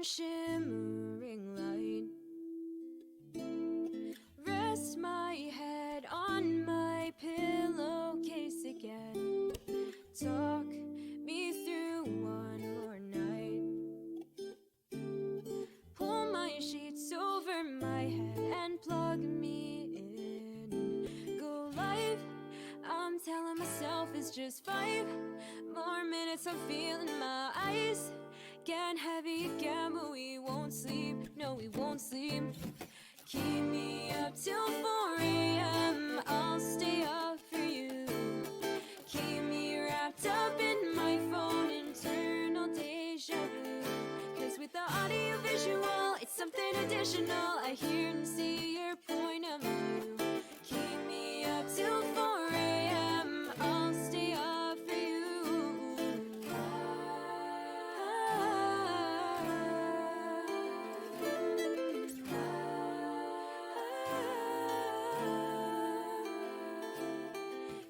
in shimmering light. Rest my head on my pillowcase again. Talk me through one more night. Pull my sheets over my head and plug me in. Go live, I'm telling myself it's just 5 more minutes. I'm feeling my eyes getting heavy again, but we won't sleep, no we won't sleep. Keep me up till 4 a.m. I'll stay up for you. Keep me wrapped up in my phone, internal deja vu. Cause with the audio visual, it's something additional. I hear and see your point of view. Keep me up till 4 a.m. I'll stay up for you.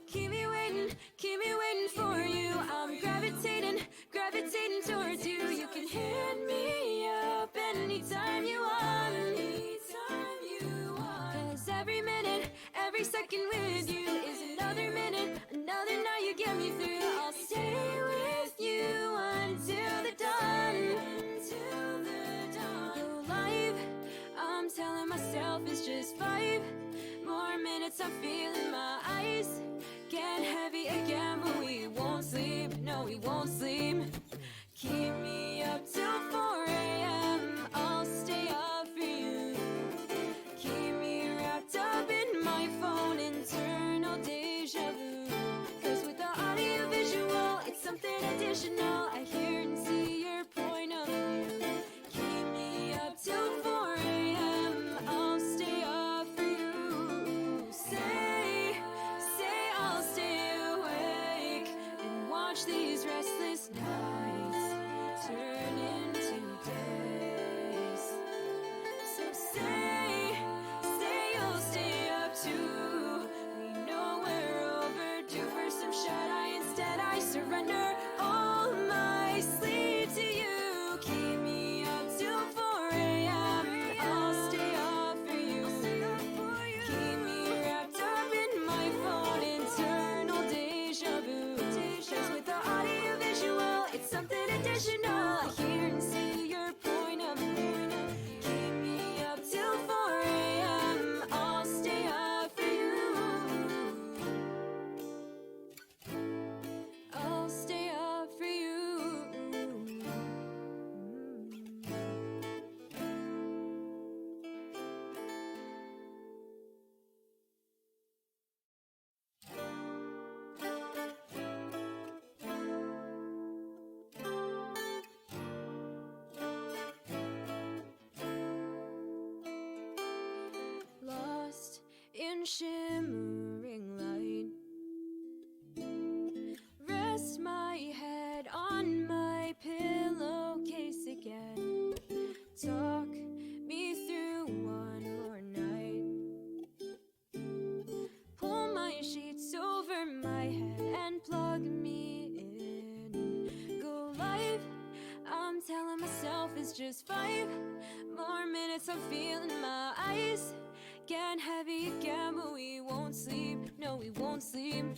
Keep me waiting for you. I'm gravitating towards you. You can hit me up anytime you want. Cause every minute, every second with you is another minute, another night you get me through. I'll stay with you until the dawn. Go live, I'm telling myself it's just 5 more minutes. I'm feeling my eyes getting heavy again, but we won't sleep, no we won't sleep. Keep me up till 4 a.m. I'll stay up for you. Keep me wrapped up in my phone, internal deja vu. Cause with the audio visual, it's something additional. I hear and see your point of view. Keep me up till 4 a.m. I'll stay up for you. Say I'll stay awake and watch these restless nights turn into days. So say you'll stay up too. We know we're overdue for some shut-eye. Instead I surrender all my sleep to you. Keep me up till 4 a.m. I'll stay up for you. Keep me wrapped up in my phone, internal deja vu. Cause with the audio visual, it's something additional. I hear and see your point of view. Keep me up till 4 a.m. I'll stay up for you. I'll stay up for you. Lost in shimmering light. Rest my head on my pillowcase again. Talk me through one more night. Pull my sheets over my head and plug me in. Go live, I'm telling myself it's just 5 more minutes. I'm feeling my eyes getting heavy again, but we won't sleep, no we won't sleep.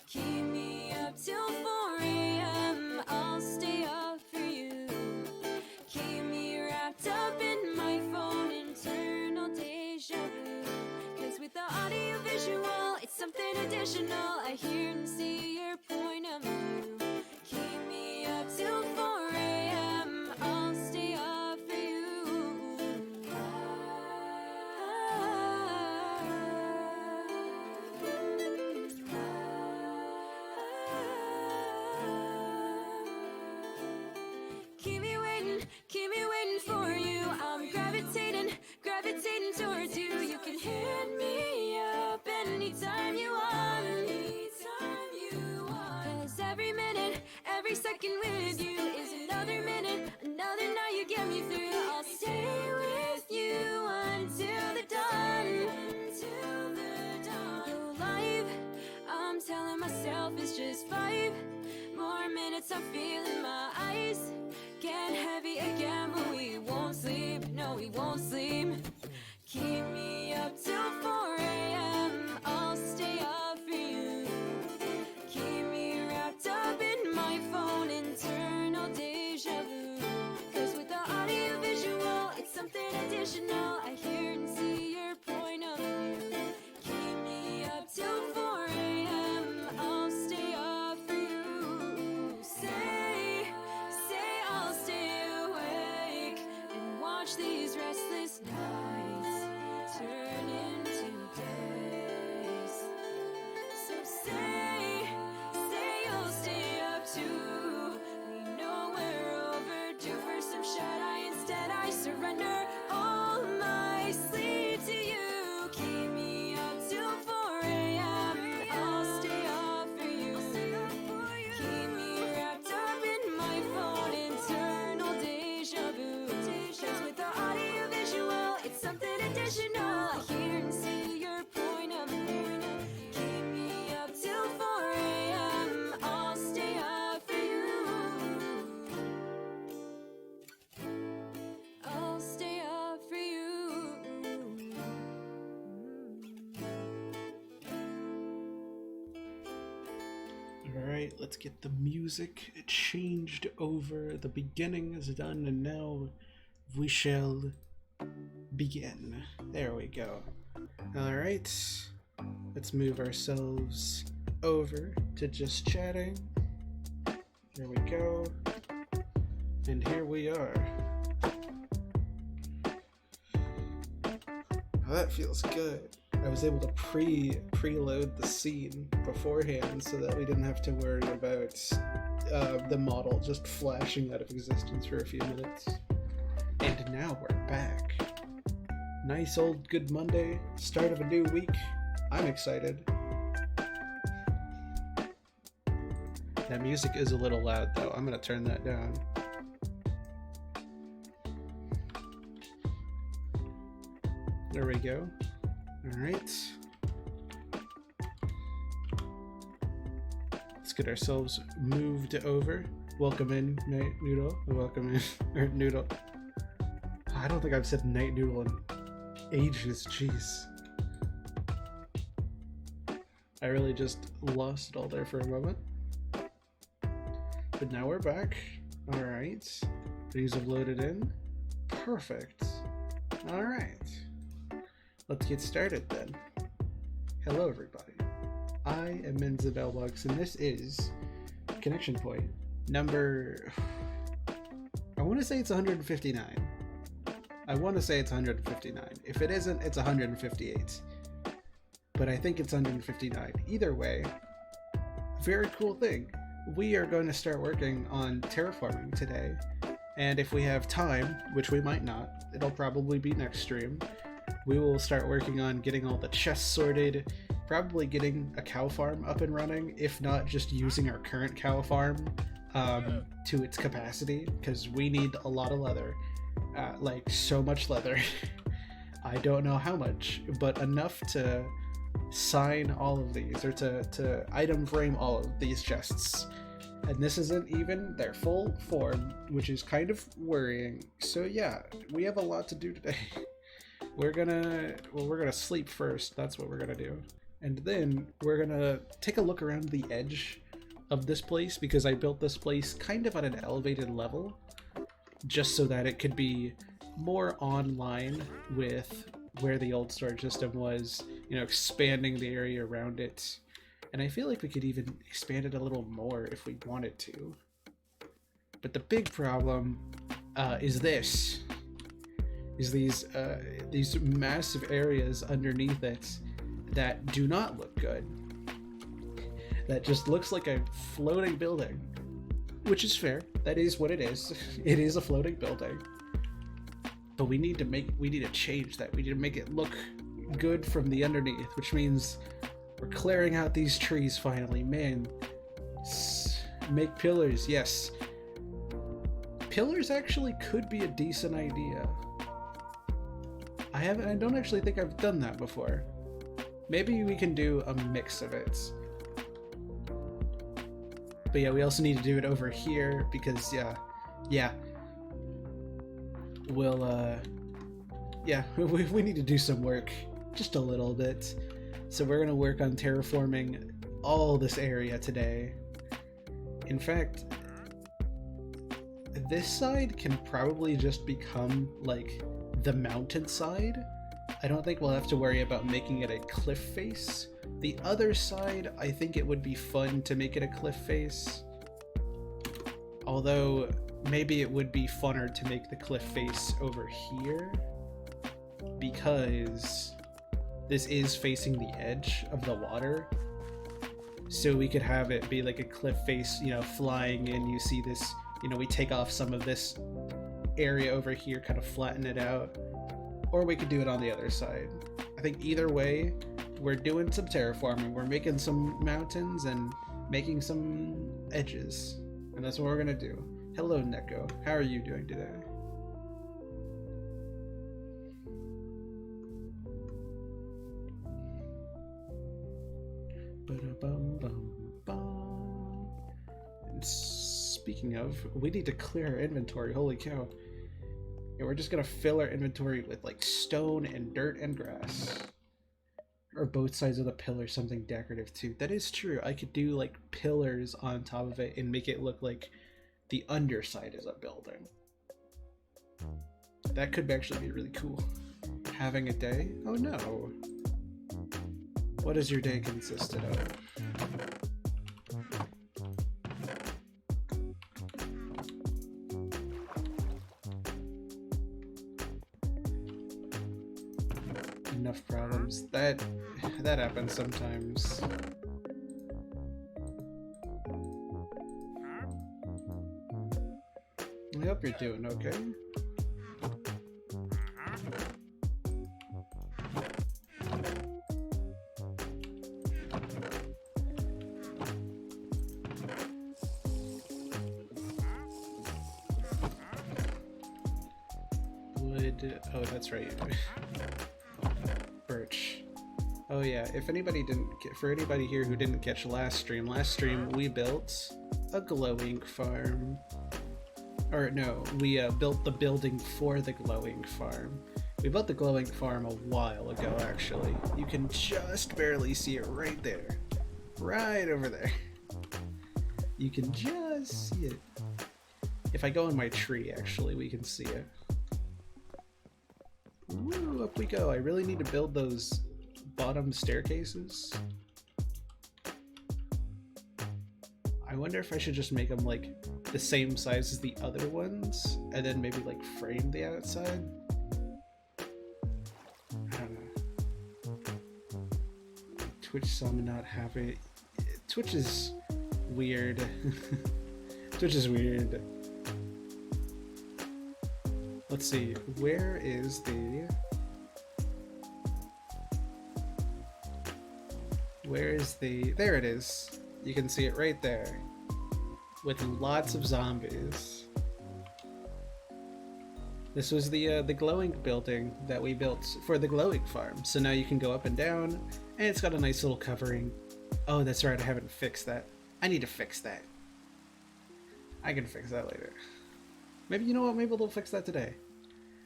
Keep me up till 4 a.m. I'll stay up for you. Keep me wrapped up in my phone, internal deja vu. Cause with the audio visual, it's something additional. I hear and see your point of view. Keep me up till 4 a.m. I'll stay up for you. Keep me waiting for you. I'm gravitating towards you. You can hit me up anytime you want. Cause every minute, every second with you is another minute, another night you get me through. I'll stay with you until the dawn. Go live, I'm telling myself it's just 5 more minutes. I'm feeling my eyes getting heavy again, but we he won't sleep. Keep me up till 4 a.m. I'll stay up for you. Keep me wrapped up in my phone, internal deja vu. Cause with the audio visual, it's something additional. I hear and see your point of view. Keep me up till 4 a.m. I'll stay up for you. Say I'll stay awake and watch these restless nights turn into days. So say you'll stay up too. We know we're overdue for some shut-eye. Instead I surrender all my sleep to you. Keep me up till 4 a.m. I'll stay up for you. Keep me wrapped up in my phone, internal deja vu. 'Cause with the audio visual, it's something additional. I hear and see your point of view. Keep me up till 4 a.m. I'll stay up for you. I'll stay up for you. Alright, let's get the music changed over. The beginning is done, and now we shall begin. There we go. Alright, let's move ourselves over to just chatting. There we go. And here we are. Oh, that feels good. I was able to preload the scene beforehand so that we didn't have to worry about the model just flashing out of existence for a few minutes. And now we're back. Nice old good Monday, start of a new week. I'm excited. That music is a little loud though. I'm gonna turn that down. There we go. Alright. Let's get ourselves moved over. Welcome in, Night Noodle. Welcome in, or Noodle. I don't think I've said Night Noodle in ages, jeez. I really just lost it all there for a moment. But now we're back. Alright. These have loaded in. Perfect. Alright. Let's get started then. Hello everybody. I am Menza Bellbox, and this is Connection Point number... I want to say it's 159. I want to say it's 159. If it isn't, it's 158. But I think it's 159. Either way, very cool thing. We are going to start working on terraforming today. And if we have time, which we might not, it'll probably be next stream, we will start working on getting all the chests sorted, probably getting a cow farm up and running, if not just using our current cow farm to its capacity, because we need a lot of leather. Like, so much leather. I don't know how much, but enough to sign all of these, or to item frame all of these chests. And this isn't even their full form, which is kind of worrying. So yeah, we have a lot to do today. We're gonna sleep first. That's what we're gonna do. And then we're gonna take a look around the edge of this place, because I built this place kind of at an elevated level, just so that it could be more online with where the old storage system was, you know, expanding the area around it. And I feel like we could even expand it a little more if we wanted to. But the big problem is these massive areas underneath it that do not look good. That just looks like a floating building, which is fair. That is what it is. It is a floating building. But we need to change that. We need to make it look good from the underneath, which means we're clearing out these trees finally. Man, make pillars. Yes, pillars actually could be a decent idea. I don't actually think I've done that before. Maybe we can do a mix of it. But yeah, we also need to do it over here because yeah. We'll yeah, we need to do some work, just a little bit. So we're gonna work on terraforming all this area today. In fact, this side can probably just become like the mountain side. I don't think we'll have to worry about making it a cliff face. The other side, I think it would be fun to make it a cliff face. Although, maybe it would be funner to make the cliff face over here, because this is facing the edge of the water. So we could have it be like a cliff face, you know, flying in. You see this, you know, we take off some of this area over here, kind of flatten it out. Or we could do it on the other side. I think either way, we're doing some terraforming. We're making some mountains and making some edges. And that's what we're gonna do. Hello, Neko. How are you doing today? And speaking of, we need to clear our inventory. Holy cow. Yeah, we're just gonna fill our inventory with like stone and dirt and grass. Or both sides of the pillar, something decorative too. That is true. I could do like pillars on top of it and make it look like the underside is a building. That could actually be really cool. Having a day? Oh no. What does your day consisted of? Enough problems. That happens sometimes. I hope you're doing okay. Wood. Oh, that's right. Birch. Oh yeah, if anybody didn't get, for anybody here who didn't catch last stream we built a glowing farm. Or no, we built the building for the glowing farm. We built the glowing farm a while ago, actually. You can just barely see it right there. Right over there. You can just see it. If I go in my tree, actually, we can see it. Woo, up we go. I really need to build those bottom staircases. I wonder if I should just make them like the same size as the other ones and then maybe like frame the outside. I don't know. Twitch some not happy. Twitch is weird. Twitch is weird. Let's see, where is the... Where is the... There it is. You can see it right there. With lots of zombies. This was the glowing building that we built for the glowing farm. So now you can go up and down, and it's got a nice little covering. Oh, that's right, I haven't fixed that. I need to fix that. I can fix that later. Maybe, you know what, maybe we'll fix that today.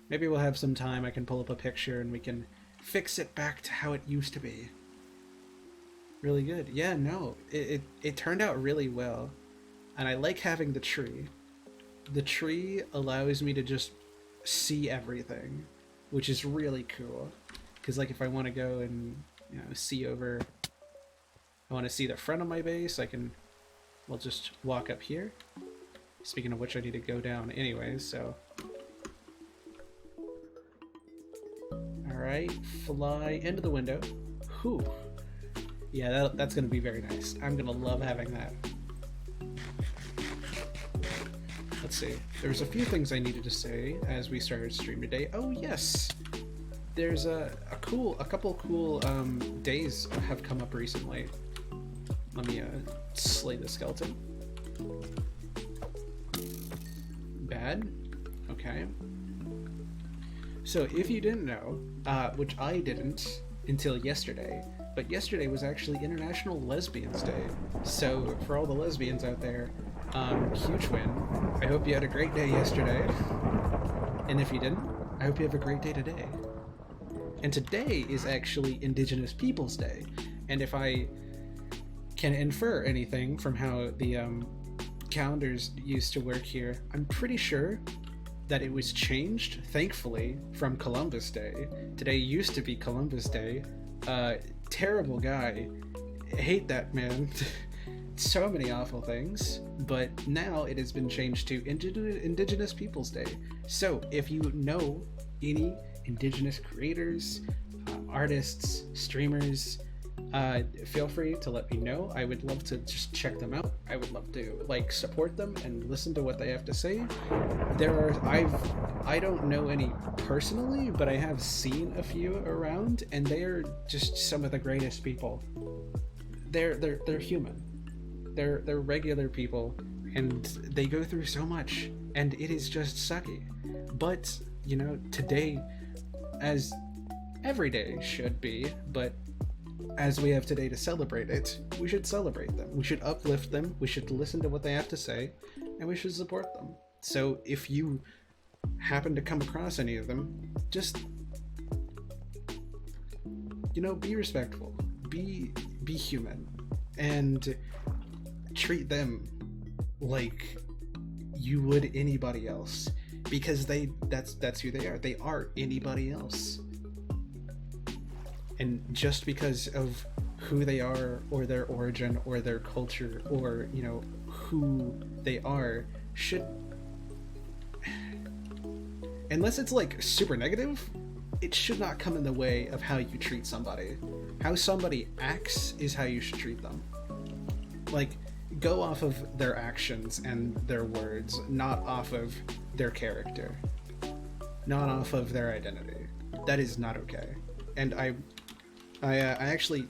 Maybe we'll have some time, I can pull up a picture and we can fix it back to how it used to be. Really good. Yeah, no, it turned out really well. And I like having the tree. The tree allows me to just see everything, which is really cool. Because like if I want to go and, you know, see over, I want to see the front of my base, I can, we'll just walk up here. Speaking of which, I need to go down anyways, so. Alright, fly into the window. Whew. Yeah, that's going to be very nice. I'm going to love having that. Let's see. There's a few things I needed to say as we started stream today. Oh, yes! There's a couple cool days have come up recently. Let me slay the skeleton. Bad? Okay. So if you didn't know, which I didn't until yesterday, but yesterday was actually International Lesbians Day. So for all the lesbians out there, huge win. I hope you had a great day yesterday. And if you didn't, I hope you have a great day today. And today is actually Indigenous Peoples Day. And if I can infer anything from how the calendars used to work here, I'm pretty sure that it was changed, thankfully, from Columbus Day. Today used to be Columbus Day. Terrible guy. Hate that man. So many awful things. But now it has been changed to Indigenous Peoples Day. So if you know any Indigenous creators, artists, streamers, feel free to let me know. I would love to just check them out. I would love to support them and listen to what they have to say. I don't know any personally, but I have seen a few around, and they are just some of the greatest people. They're human. They're regular people, and they go through so much, and it is just sucky. But today, as every day should be, but as we have today to celebrate it, we should celebrate them. We should uplift them. We should listen to what they have to say, and we should support them. So if you happen to come across any of them, just be respectful, be human, and treat them like you would anybody else, because that's who they are. They are anybody else. And just because of who they are, or their origin, or their culture, or who they are, should, unless it's super negative, it should not come in the way of how you treat somebody. How somebody acts is how you should treat them. Go off of their actions and their words, not off of their character, not off of their identity. That is not okay. And I actually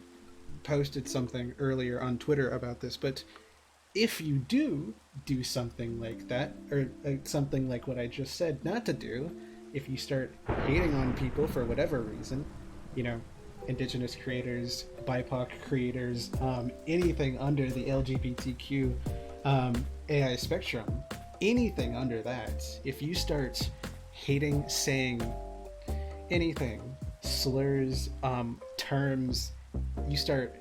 posted something earlier on Twitter about this, but if you do something like that, or something like what I just said not to do, if you start hating on people for whatever reason, Indigenous creators, BIPOC creators, anything under the LGBTQ AI spectrum, anything under that, if you start hating, saying anything, slurs, terms, you start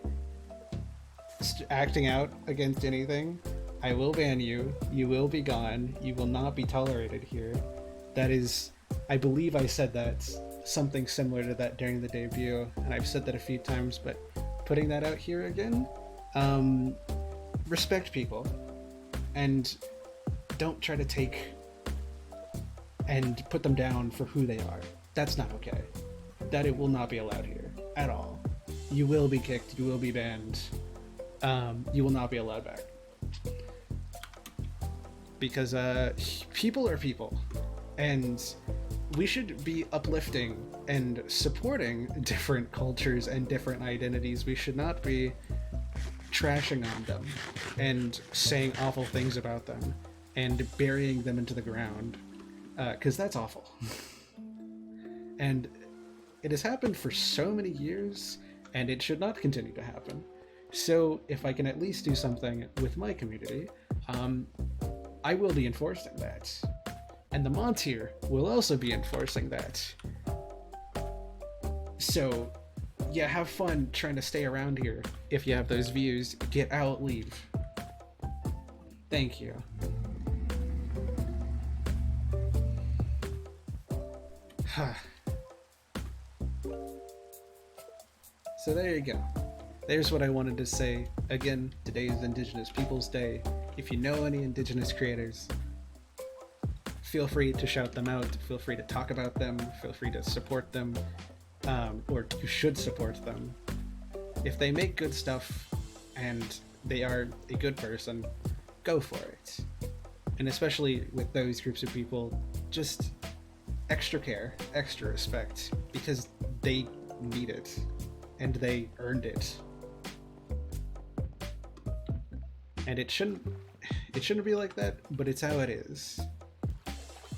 acting out against anything, I will ban you. You will be gone. You will not be tolerated here. That is, I believe I said that, something similar to that during the debut, and I've said that a few times, but putting that out here again, respect people, and don't try to take and put them down for who they are. That's not okay. That it will not be allowed here at all. You will be kicked, you will be banned, you will not be allowed back. Because people are people, and we should be uplifting and supporting different cultures and different identities. We should not be trashing on them and saying awful things about them and burying them into the ground, because that's awful. And it has happened for so many years, and it should not continue to happen. So if I can at least do something with my community, I will be enforcing that. And the mods here will also be enforcing that. So, yeah, have fun trying to stay around here. If you have those views, get out, leave. Thank you. So there you go. There's what I wanted to say. Again, today is Indigenous Peoples Day. If you know any Indigenous creators, feel free to shout them out, feel free to talk about them, feel free to support them, or you should support them. If they make good stuff and they are a good person, go for it. And especially with those groups of people, just extra care, extra respect, because they need it and they earned it. And it shouldn't be like that, but it's how it is.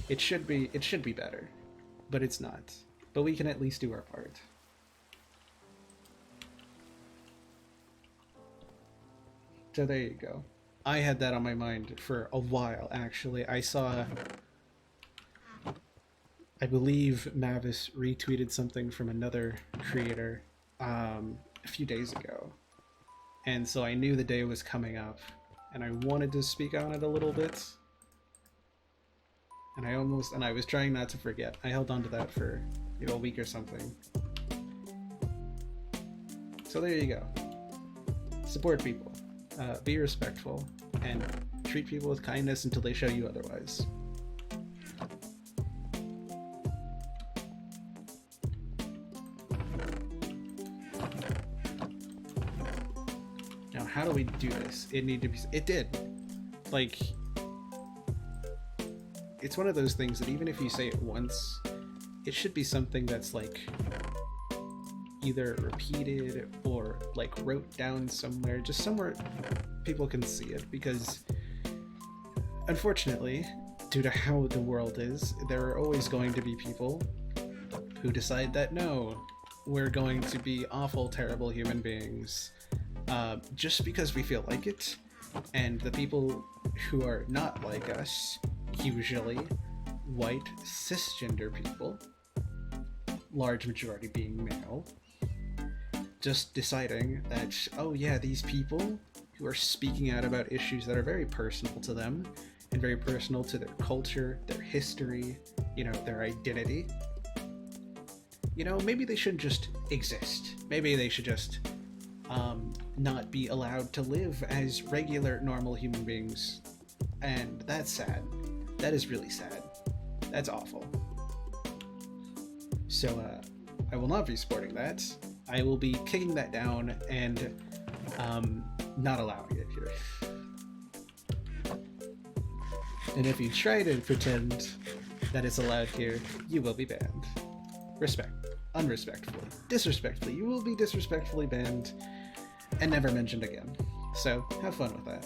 It should be better, but it's not. But we can at least do our part. So there you go. I had that on my mind for a while, actually. I saw I believe Mavis retweeted something from another creator a few days ago. And so I knew the day was coming up, and I wanted to speak on it a little bit. And I was trying not to forget. I held on to that for a week or something. So there you go. Support people, be respectful, and treat people with kindness until they show you otherwise. Now, how do we do this? It did. Like, it's one of those things that even if you say it once, it should be something that's like either repeated or like wrote down somewhere, just somewhere people can see it, because unfortunately, due to how the world is, there are always going to be people who decide that no, we're going to be awful, terrible human beings just because we feel like it. And the people who are not like us, usually white cisgender people, large majority being male, just deciding that, oh yeah, these people who are speaking out about issues that are very personal to them and very personal to their culture, their history, their identity, maybe they shouldn't just exist. Maybe they should just not be allowed to live as regular, normal human beings. And that's sad. That is really sad. That's awful. So I will not be supporting that. I will be kicking that down and not allowing it here. And if you try to pretend that it's allowed here, you will be banned. Unrespectfully, disrespectfully. You will be disrespectfully banned and never mentioned again. So have fun with that.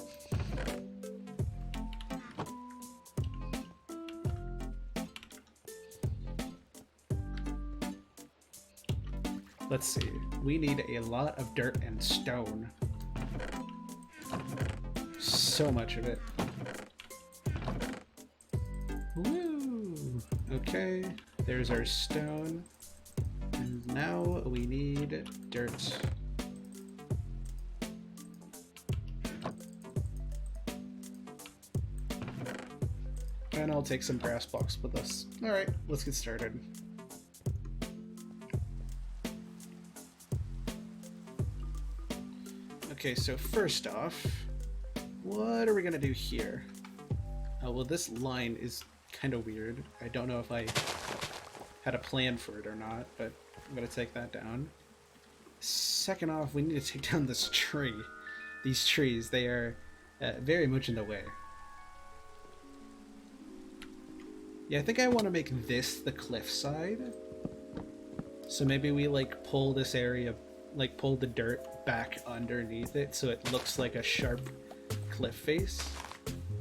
Let's see. We need a lot of dirt and stone. So much of it. Woo! Okay, there's our stone. And now we need dirt. And I'll take some grass blocks with us. Alright, let's get started. Okay, so first off, what are we gonna do here? Oh, well, this line is kind of weird. I don't know if I had a plan for it or not, but I'm gonna take that down. Second off, we need to take down this tree. These trees, they are very much in the way. Yeah, I think I want to make this the cliff side. So maybe we like pull this area, like pull the dirt back underneath it so it looks like a sharp cliff face.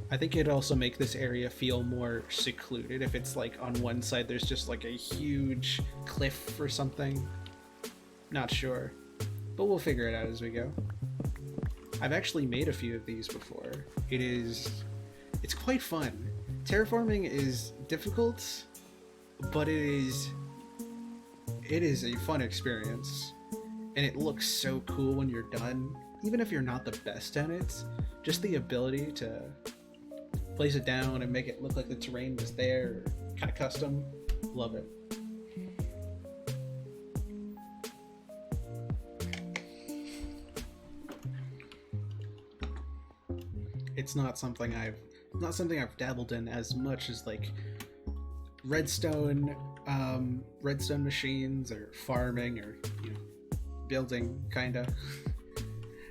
I think it'd also make this area feel more secluded if it's like on one side there's just like a huge cliff or something. Not sure, but we'll figure it out as we go. I've actually made a few of these before. It's quite fun. Terraforming is difficult, but it is a fun experience, and it looks so cool when you're done. Even if you're not the best at it, just the ability to place it down and make it look like the terrain was there, kind of custom, love it. It's not something I've dabbled in as much as like redstone machines or farming or building kinda.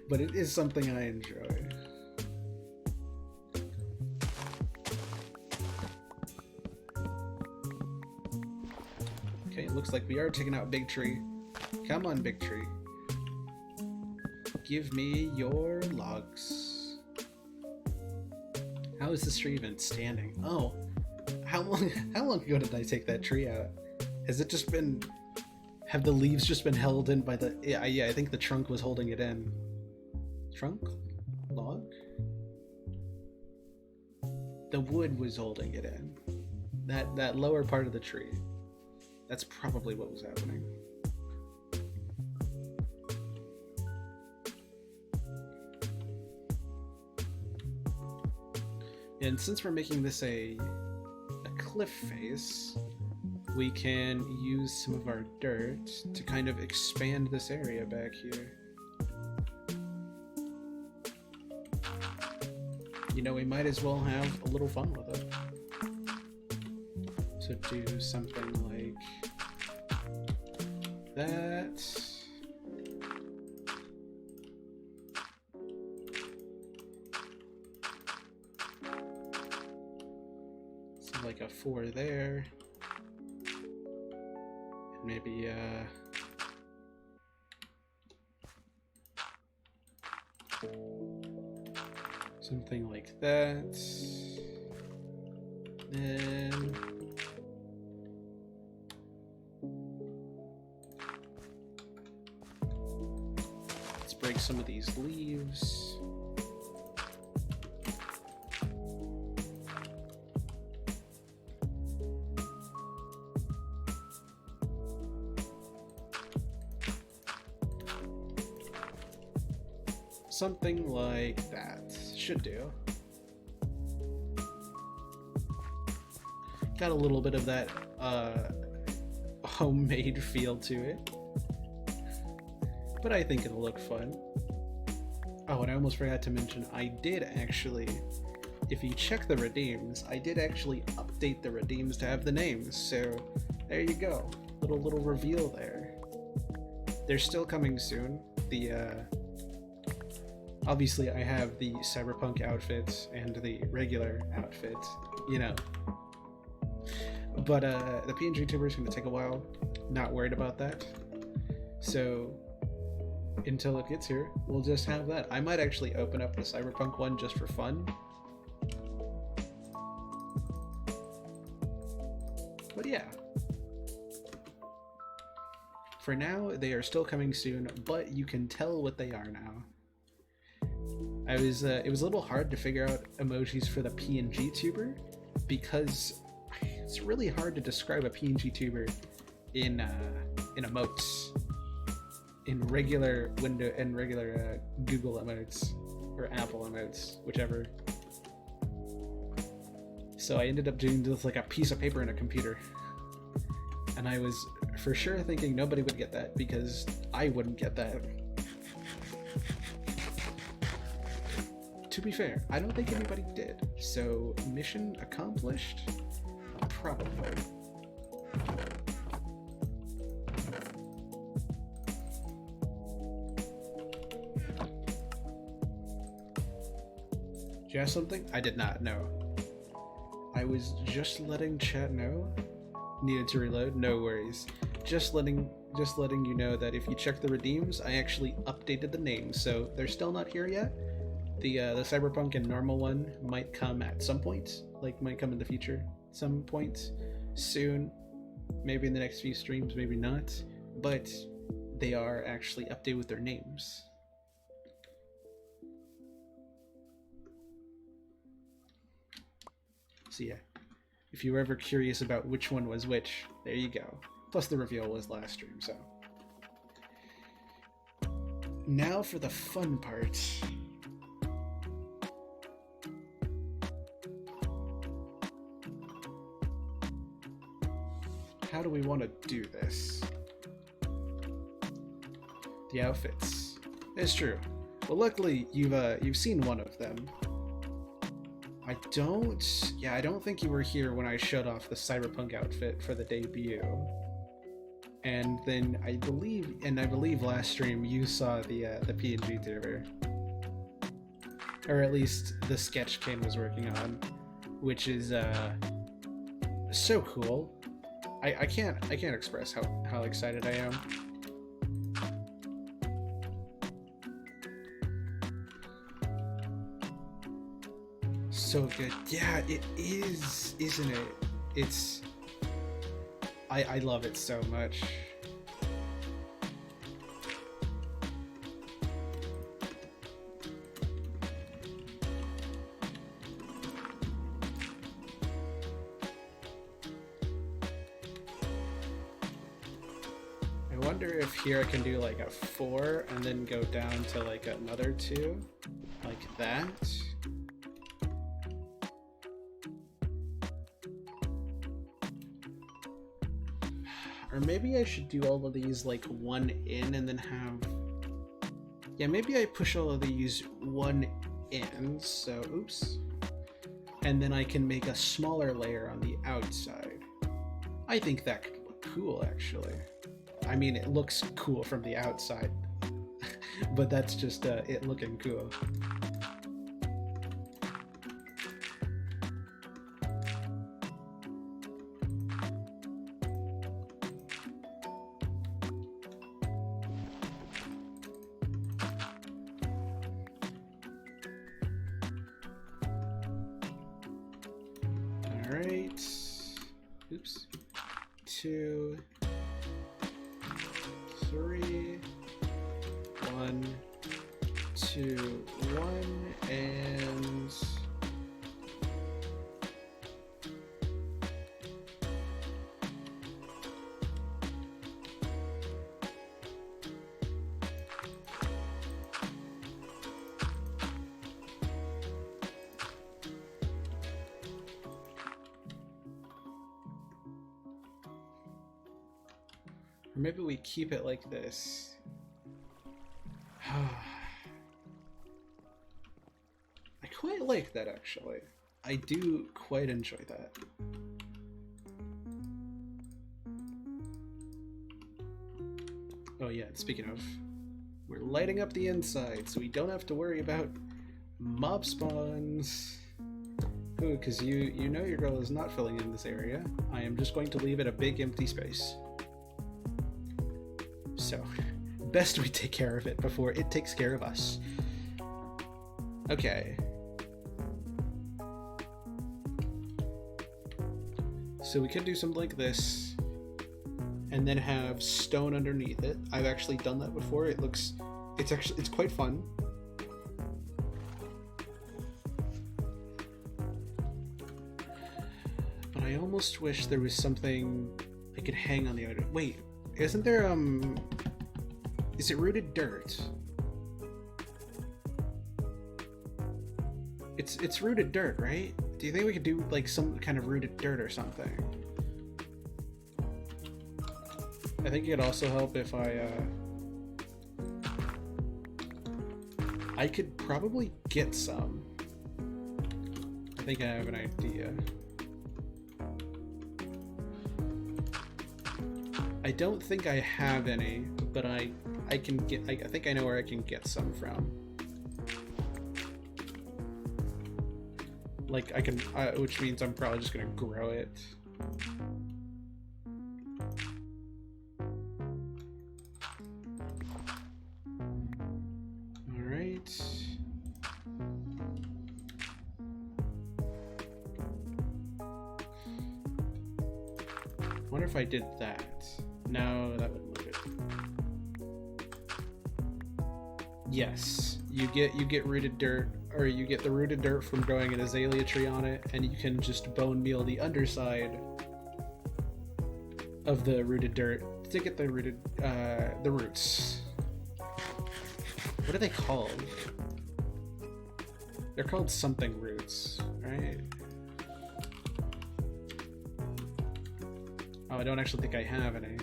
But it is something I enjoy. Okay, it looks like we are taking out Big Tree. Come on, Big Tree. Give me your logs. How is this tree even standing? Oh, how long ago did I take that tree out? Has it just been... Have the leaves just been held in by the... Yeah, I think the trunk was holding it in. Trunk? Log? The wood was holding it in. that lower part of the tree. That's probably what was happening. And since we're making this a cliff face, we can use some of our dirt to kind of expand this area back here. You know, we might as well have a little fun with it. So do something like that. So like a 4 there. And maybe something like that. Then let's break some of these leaves. Something like that should do. Got a little bit of that homemade feel to it, but I think it'll look fun. Oh, and I almost forgot to mention, I did actually, if you check the redeems, I did actually update the redeems to have the names, so there you go. Little reveal there. They're still coming soon. Obviously, I have the cyberpunk outfit and the regular outfit, you know. But the PNG tuber is going to take a while. Not worried about that. So until it gets here, we'll just have that. I might actually open up the cyberpunk one just for fun. But yeah. For now, they are still coming soon, but you can tell what they are now. It was a little hard to figure out emojis for the PNG tuber because it's really hard to describe a PNG tuber in emotes, in regular window and regular Google emotes or Apple emotes, whichever. So I ended up doing this like a piece of paper in a computer, and I was for sure thinking nobody would get that because I wouldn't get that. To be fair, I don't think anybody did, so mission accomplished? Probably. Did you have something? I did not, no. I was just letting chat know. Needed to reload? No worries. Just letting you know that if you check the redeems, I actually updated the names, so they're still not here yet. The cyberpunk and normal one might come at some point, like might come in the future, some point soon, maybe in the next few streams, maybe not, but they are actually updated with their names. So yeah, if you were ever curious about which one was which, there you go. Plus the reveal was last stream, so. Now for the fun part. How do we want to do this? The outfits. It's true. Well, luckily you've seen one of them. I don't think you were here when I showed off the cyberpunk outfit for the debut. And then I believe last stream you saw the PNG tuber. Or at least the sketch Kane was working on, which is so cool. I can't express how excited I am. So good. Yeah, it is, isn't it? It's I love it so much. I wonder if here I can do like a 4 and then go down to like another 2, like that. Or maybe I should do all of these like 1 in and then have... Yeah, maybe I push all of these 1 in, so oops. And then I can make a smaller layer on the outside. I think that could look cool, actually. I mean, it looks cool from the outside, but that's just it looking cool. All right. Oops. 2, 3, 1, 2, 1, and or maybe we keep it like this. I quite like that, actually. I do quite enjoy that. Oh yeah, and speaking of, we're lighting up the inside so we don't have to worry about mob spawns. Ooh, because you know your girl is not filling in this area. I am just going to leave it a big empty space. So, best we take care of it before it takes care of us. Okay. So we could do something like this, and then have stone underneath it. I've actually done that before. It's quite fun. But I almost wish there was something I could hang on the other. Wait, isn't there is it rooted dirt? It's rooted dirt, right? Do you think we could do like some kind of rooted dirt or something? I think it could also help if I could probably get some. I think I have an idea. I don't think I have any, but I can get. I think I know where I can get some from. Like I can, which means I'm probably just gonna grow it. All right. Wonder if I did that. No, that wouldn't look it. Yes, you get rooted dirt. Or you get the rooted dirt from growing an azalea tree on it, and you can just bone meal the underside of the rooted dirt to get the rooted, the roots. What are they called? They're called something roots, right? Oh, I don't actually think I have any.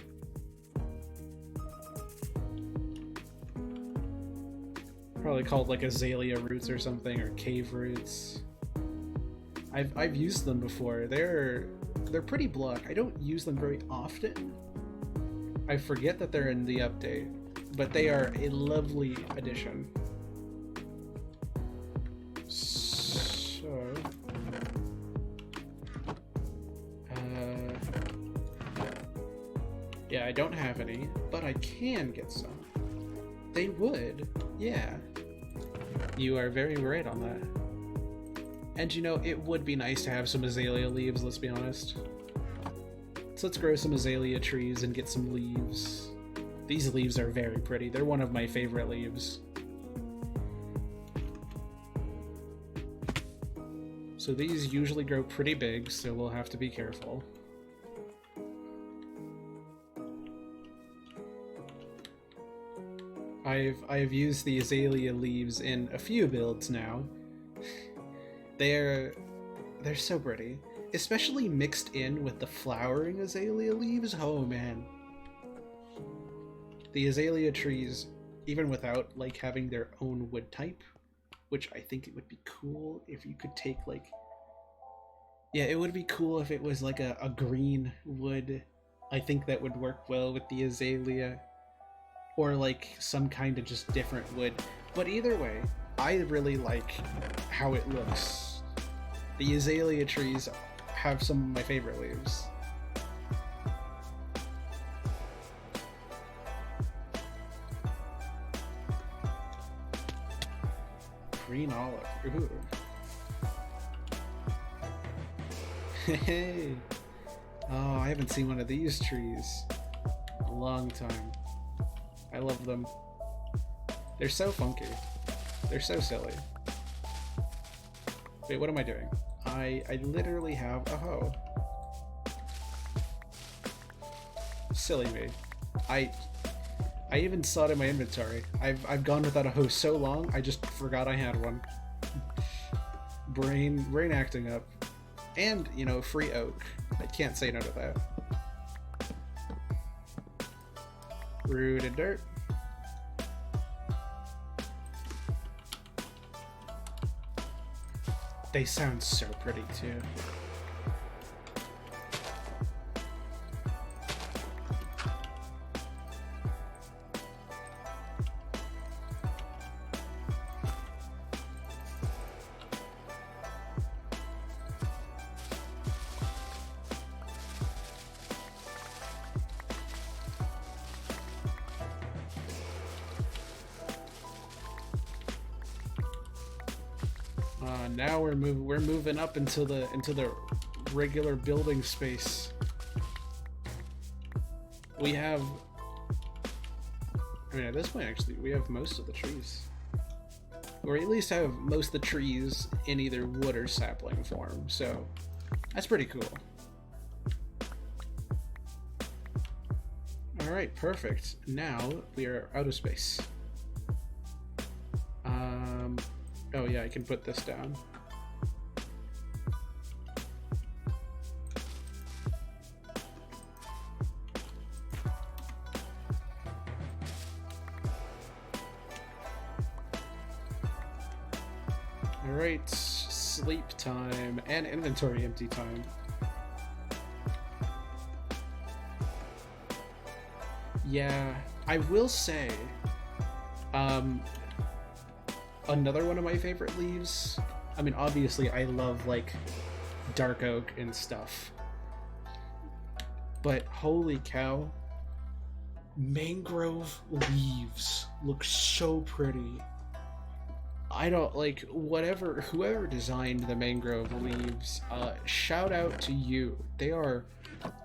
Probably called like azalea roots or something, or cave roots. I've used them before. They're pretty block. I don't use them very often. I forget that they're in the update, but they are a lovely addition. So, yeah, I don't have any, but I can get some. They would, yeah. You are very right on that. And you know, it would be nice to have some azalea leaves, let's be honest. So let's grow some azalea trees and get some leaves. These leaves are very pretty. They're one of my favorite leaves. So these usually grow pretty big, so we'll have to be careful. I've used the azalea leaves in a few builds now. They're so pretty, especially mixed in with the flowering azalea leaves. Oh man, the azalea trees, even without like having their own wood type, which I think it would be cool if you could take like, yeah, it would be cool if it was like a green wood. I think that would work well with the azalea, or like some kind of just different wood. But either way, I really like how it looks. The azalea trees have some of my favorite leaves. Green olive. Ooh. Hey. Oh, I haven't seen one of these trees in a long time. I love them. They're so funky. They're so silly. Wait, what am I doing? I literally have a hoe. Silly me. I even saw it in my inventory. I've gone without a hoe so long, I just forgot I had one. Brain acting up. And, you know, free oak. I can't say no to that. Rooted dirt. They sound so pretty too. Now we're moving up into the regular building space. We have, I mean, at this point actually we have most of the trees, or at least have most of the trees in either wood or sapling form, so that's pretty cool. Alright, perfect. Now we are out of space. Oh yeah, I can put this down. Alright, sleep time and inventory empty time. Yeah, I will say, another one of my favorite leaves, I mean, obviously I love like dark oak and stuff, but holy cow, mangrove leaves look so pretty. I don't like whoever designed the mangrove leaves, shout out to you. They are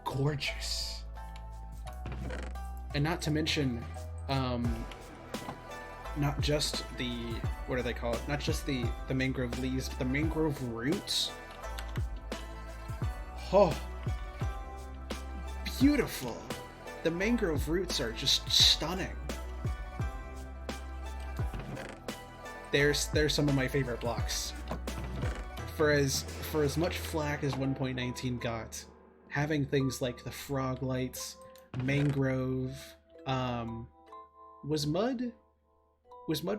gorgeous. And not to mention, not just the, what do they call it? Not just the mangrove leaves, but the mangrove roots. Oh, beautiful. The mangrove roots are just stunning. They're some of my favorite blocks. For as much flack as 1.19 got, having things like the frog lights, mangrove, was mud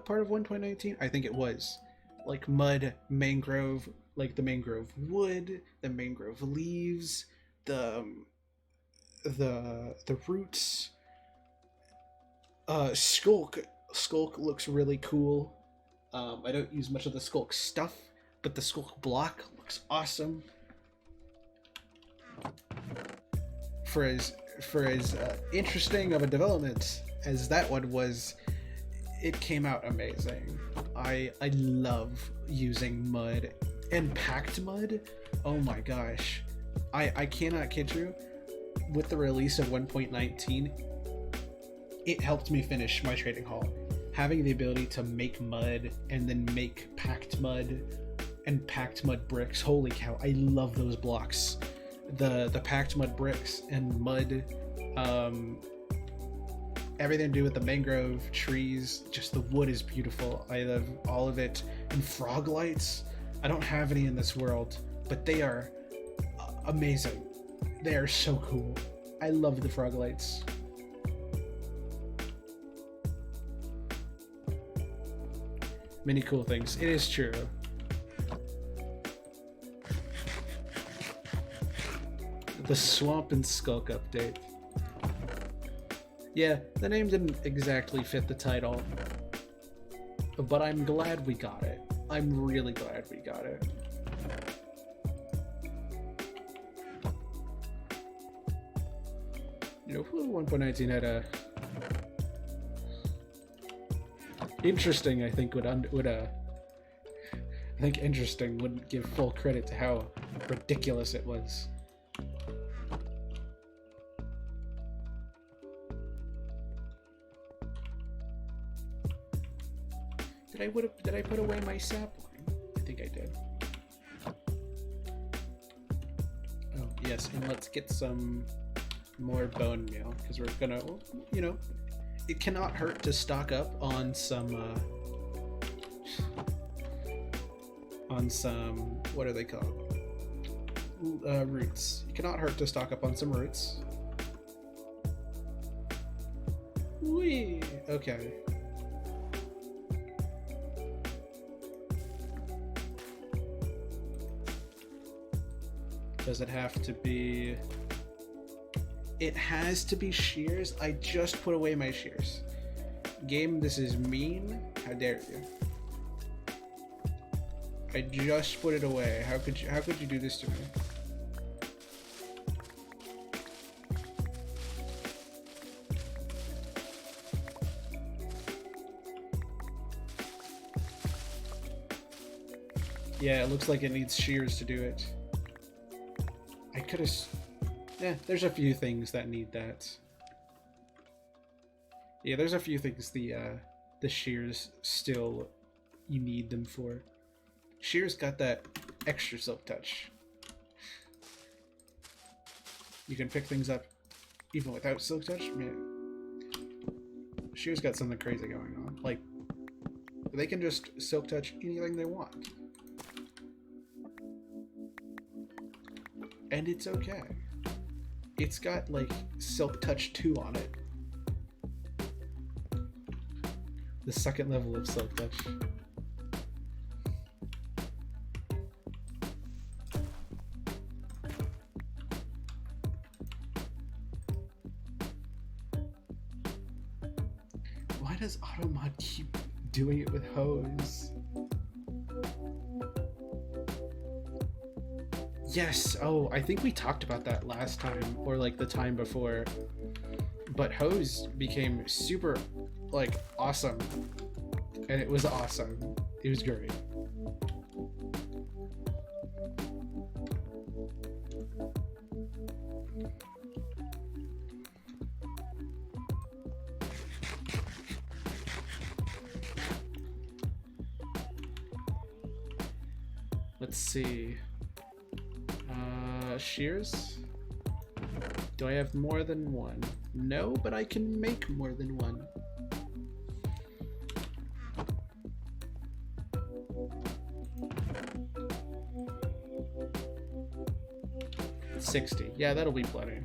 part of 1.19? I think it was. Like mud, mangrove, like the mangrove wood, the mangrove leaves, the roots. Skulk looks really cool. I don't use much of the skulk stuff, but the skulk block looks awesome. For as interesting of a development as that one was, it came out amazing. I love using mud and packed mud. Oh my gosh, I cannot kid you. With the release of 1.19, it helped me finish my trading hall. Having the ability to make mud and then make packed mud and packed mud bricks. Holy cow, I love those blocks. The packed mud bricks and mud everything to do with the mangrove trees. Just the wood is beautiful. I love all of it. And frog lights. I don't have any in this world, but they are amazing. They are so cool. I love the frog lights. Many cool things. It is true. The Swamp and Skulk update. Yeah, the name didn't exactly fit the title, but I'm glad we got it. I'm really glad we got it. You know, 1.19 had a interesting. I think I think interesting wouldn't give full credit to how ridiculous it was. Did I put away my sapling? I think I did. Oh yes, and let's get some more bone meal because we're gonna, you know, it cannot hurt to stock up on some what are they called? Roots. It cannot hurt to stock up on some roots. Whee! Okay. Does it have to be... It has to be shears? I just put away my shears. Game, this is mean. How dare you? I just put it away. How could you do this to me? Yeah, it looks like it needs shears to do it. I could have... Yeah, there's a few things that need that. Yeah, there's a few things the shears still you need them for. Shears got that extra silk touch. You can pick things up even without silk touch. Man, shears got something crazy going on. Like, they can just silk touch anything they want. And it's okay. It's got like Silk Touch 2 on it. The second level of Silk Touch. Why does Automod keep doing it with hose? Yes, oh, I think we talked about that last time, or like the time before. But hose became super, like, awesome. And it was awesome. It was great. Let's see. Shears? Do I have more than one? No, but I can make more than one. $60. Yeah, that'll be plenty.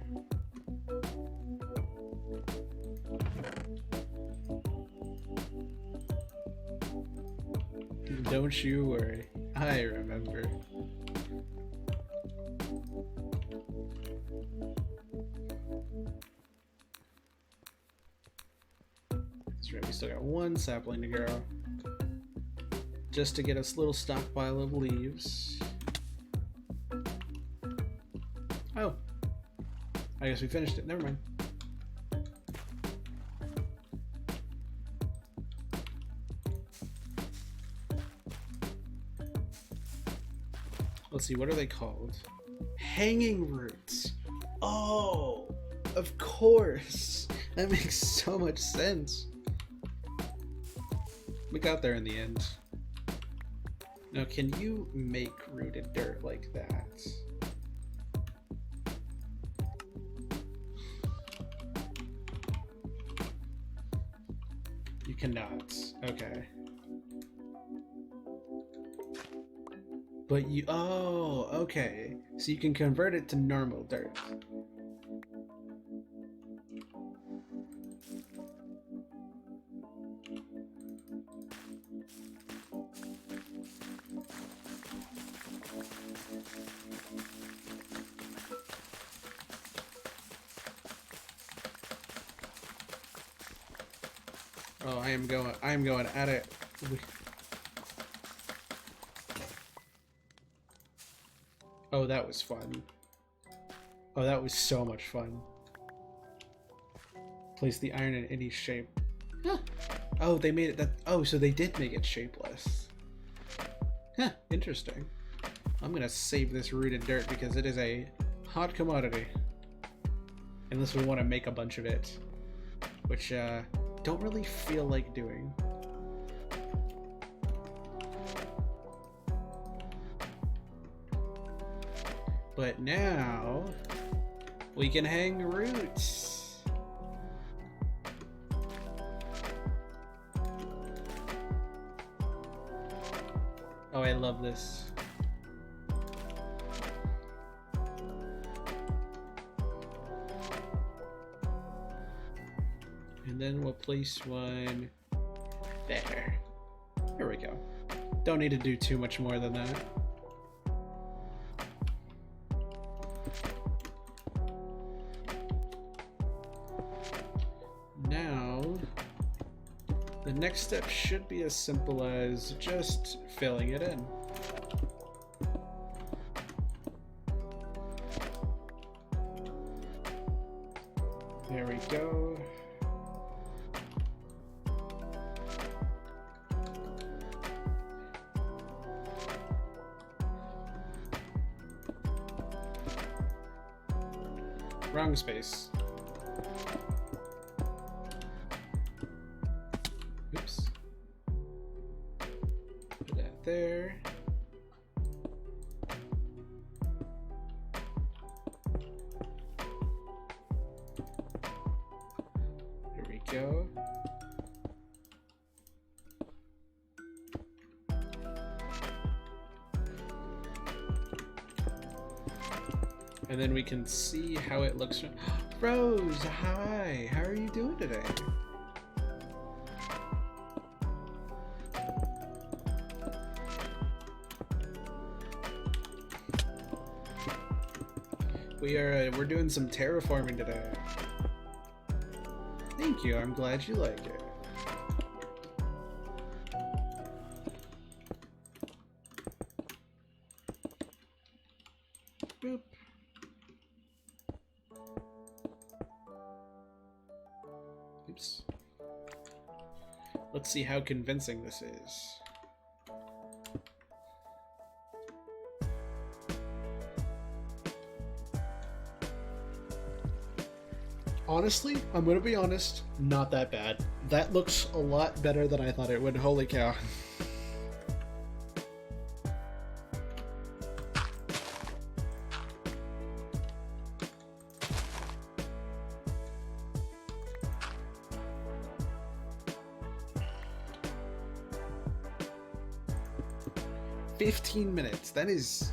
Don't you worry. I remember. That's right, we still got one sapling to grow. Just to get us a little stockpile of leaves. Oh. I guess we finished it. Never mind. Let's see, what are they called? Hanging roots. Oh, of course. That makes so much sense. We got there in the end. Now, can you make rooted dirt like that? You cannot. Okay. But you... Oh, okay. So you can convert it to normal dirt. Oh, I am going at it. Oh, that was fun. Oh, that was so much fun. Place the iron in any shape. Huh. Oh, they made it that... Oh, so they did make it shapeless. Huh, interesting. I'm gonna save this rooted dirt because it is a hot commodity. Unless we want to make a bunch of it. Which, don't really feel like doing. But now we can hang roots. Oh, I love this. And then we'll place one there. Here we go. Don't need to do too much more than that. Now, the next step should be as simple as just filling it in. There we go. Wrong space. Oops. Put that there. There we go. And then we can see how it looks. Rose, hi! How are you doing today? We're doing some terraforming today. Thank you, I'm glad you like it. Boop. Oops. Let's see how convincing this is. Honestly, I'm gonna be honest, not that bad. That looks a lot better than I thought it would. Holy cow. $15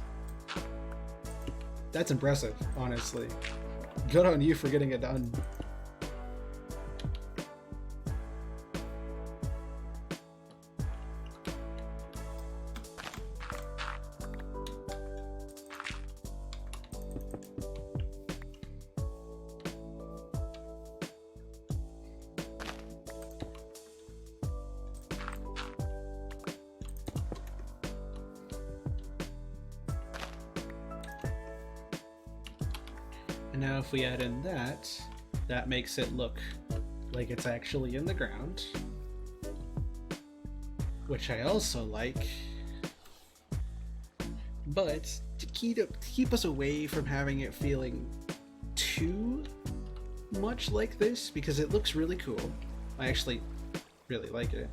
that's impressive, honestly. Good on you for getting it done. And now if we add in that, that makes it look like it's actually in the ground, which I also like. But to keep us away from having it feeling too much like this, because it looks really cool. I actually really like it.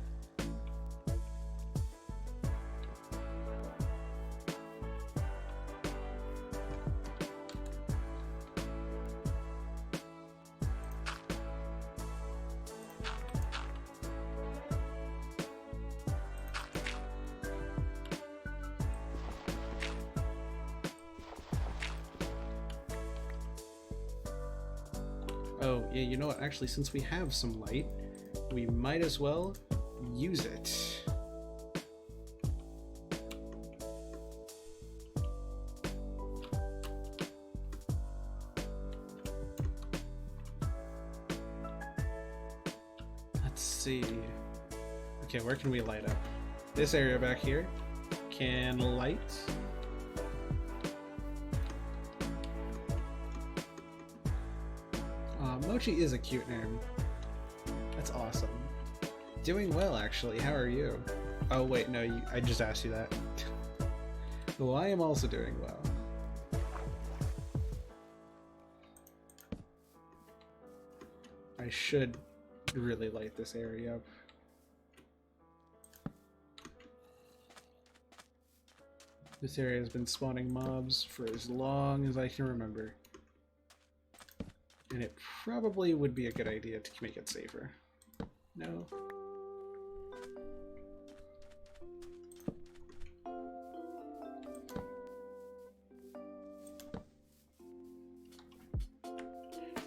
Oh, yeah, you know what? Actually, since we have some light, we might as well use it. Let's see. Okay, where can we light up? This area back here can light. Mochi is a cute name. That's awesome. Doing well, actually. How are you? Oh, wait, no, I just asked you that. Well, I am also doing well. I should really light this area up. This area has been spawning mobs for as long as I can remember. And it probably would be a good idea to make it safer. No?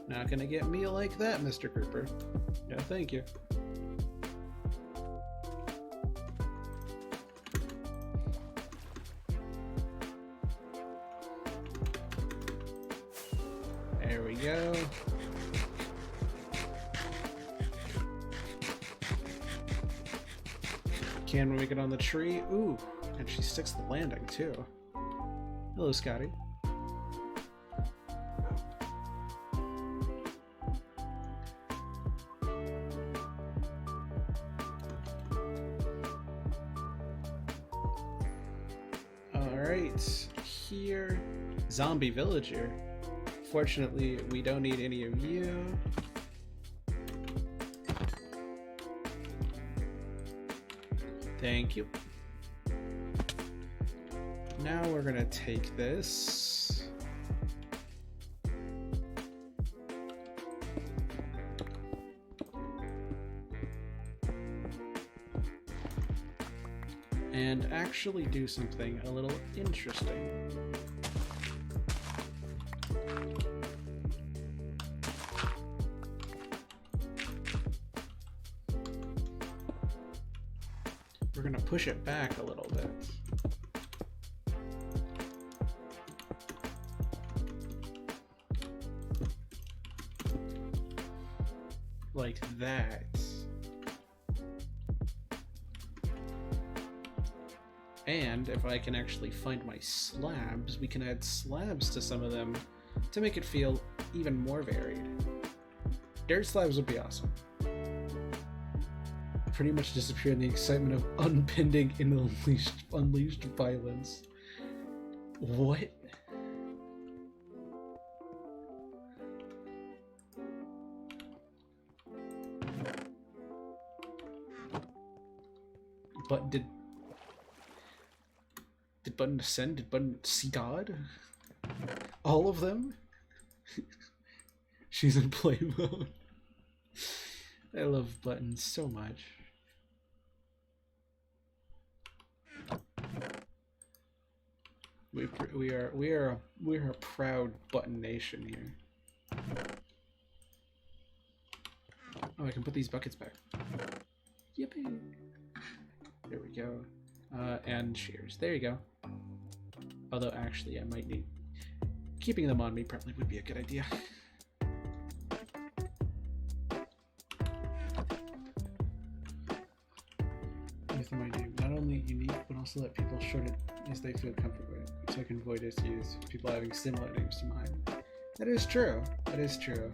Not gonna get me like that, Mr. Creeper. No, thank you. There we go. Can we make it on the tree? Ooh, and she sticks the landing too. Hello, Scotty. Alright, here. Zombie villager. Fortunately, we don't need any of you. Thank you. Now we're gonna take this. And actually do something a little interesting. We're gonna push it back a little bit. Like that. And if I can actually find my slabs, we can add slabs to some of them to make it feel even more varied. Dirt slabs would be awesome. Pretty much disappear in the excitement of unpending and unleashed violence. What? But did Button descend? Did Button see God? All of them? She's in play mode. I love Button so much. We're a proud Button nation here. Oh, I can put these buckets back. Yippee! There we go. And shears. There you go. Although, actually, I might need... Keeping them on me probably would be a good idea. Here's the idea. Not only unique, but also let people short it as they feel comfortable with, so I can avoid issues with people having similar names to mine. That is true. That is true.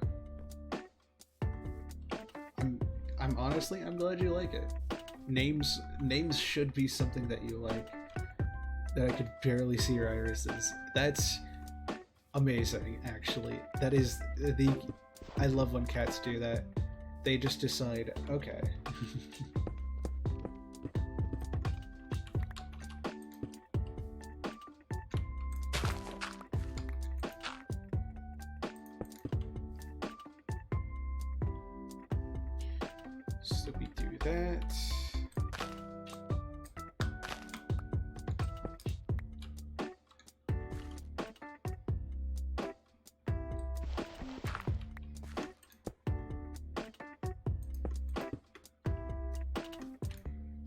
I'm honestly, I'm glad you like it. Names should be something that you like. That I could barely see your irises. That's amazing, actually. That is the... I love when cats do that. They just decide, okay. So we do that.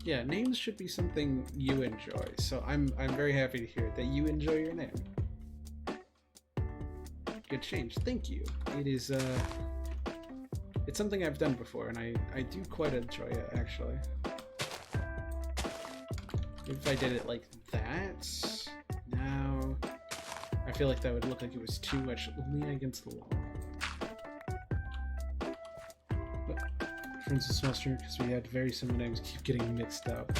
Yeah, names should be something you enjoy. So I'm very happy to hear that you enjoy your name. Good change. Thank you. It is it's something I've done before, and I do quite enjoy it actually. If I did it like that, now I feel like that would look like it was too much leaning against the wall. Friends of semester, because we had very similar names, keep getting mixed up.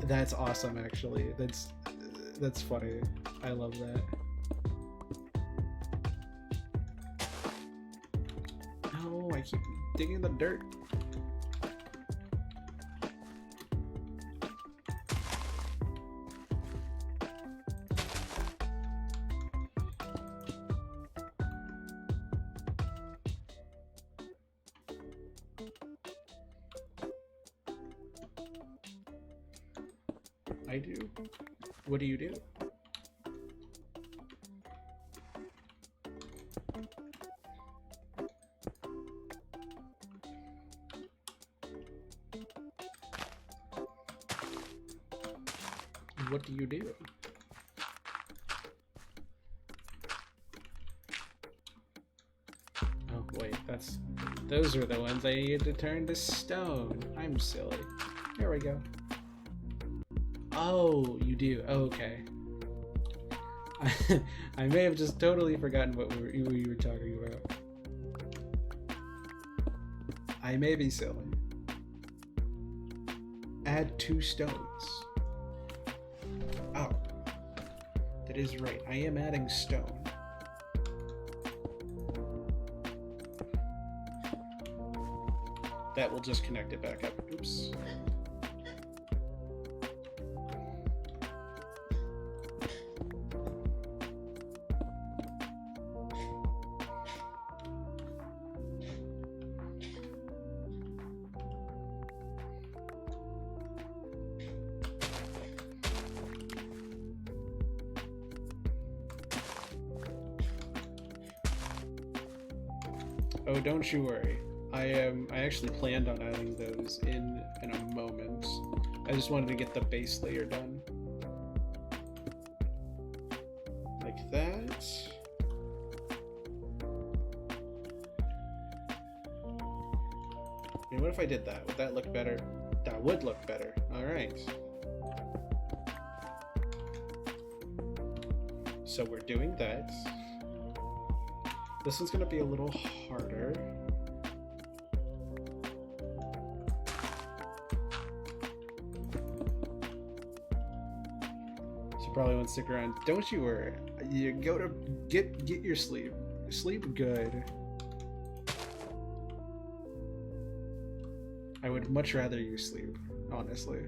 That's awesome, actually. That's funny. I love that. No, I keep digging in the dirt. I do. What do you do? What do you do? Oh wait, those are the ones I needed to turn to stone. I'm silly. There we go. Oh, you do. Oh, okay. I may have just totally forgotten what we were talking about. I may be silly. Add 2 stones. Oh, that is right. I am adding stone. That will just connect it back up. Oops. Oh, don't you worry. I actually planned on adding those in a moment. I just wanted to get the base layer done. Like that. I mean, what if I did that? Would that look better? That would look better. Alright. So we're doing that. This one's gonna be a little harder. So probably won't stick around. Don't you worry. You go to get your sleep. Sleep good. I would much rather you sleep, honestly.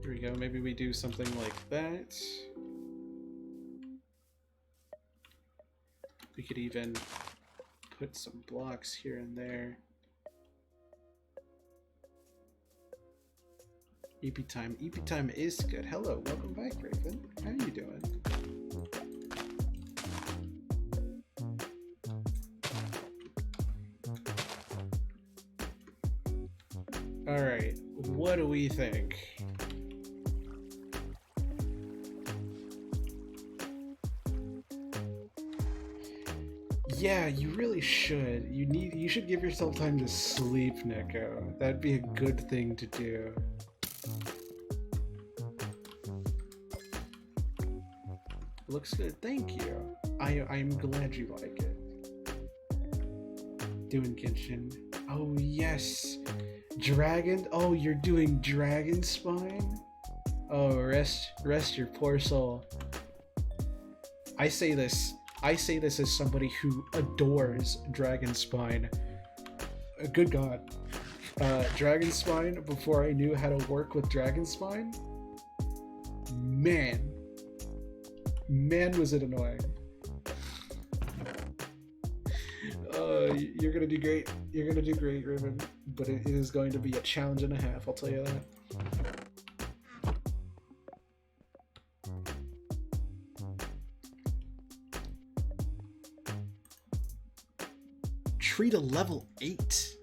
Here we go. Maybe we do something like that. We could even put some blocks here and there. EP time. EP time is good. Hello, welcome back, Raven. How are you doing? Alright, what do we think? Yeah, you really should. You should give yourself time to sleep, Nico. That'd be a good thing to do. Looks good. Thank you. I'm glad you like it. Doing Genshin. Oh yes. Dragon. Oh, you're doing Dragon Spine? Oh, rest your poor soul. I say this as somebody who adores Dragon Spine. Good God. Dragon Spine, before I knew how to work with Dragon Spine, man was it annoying. You're gonna do great. You're gonna do great, Raven. But it is going to be a challenge and a half, I'll tell you that. me to level 8.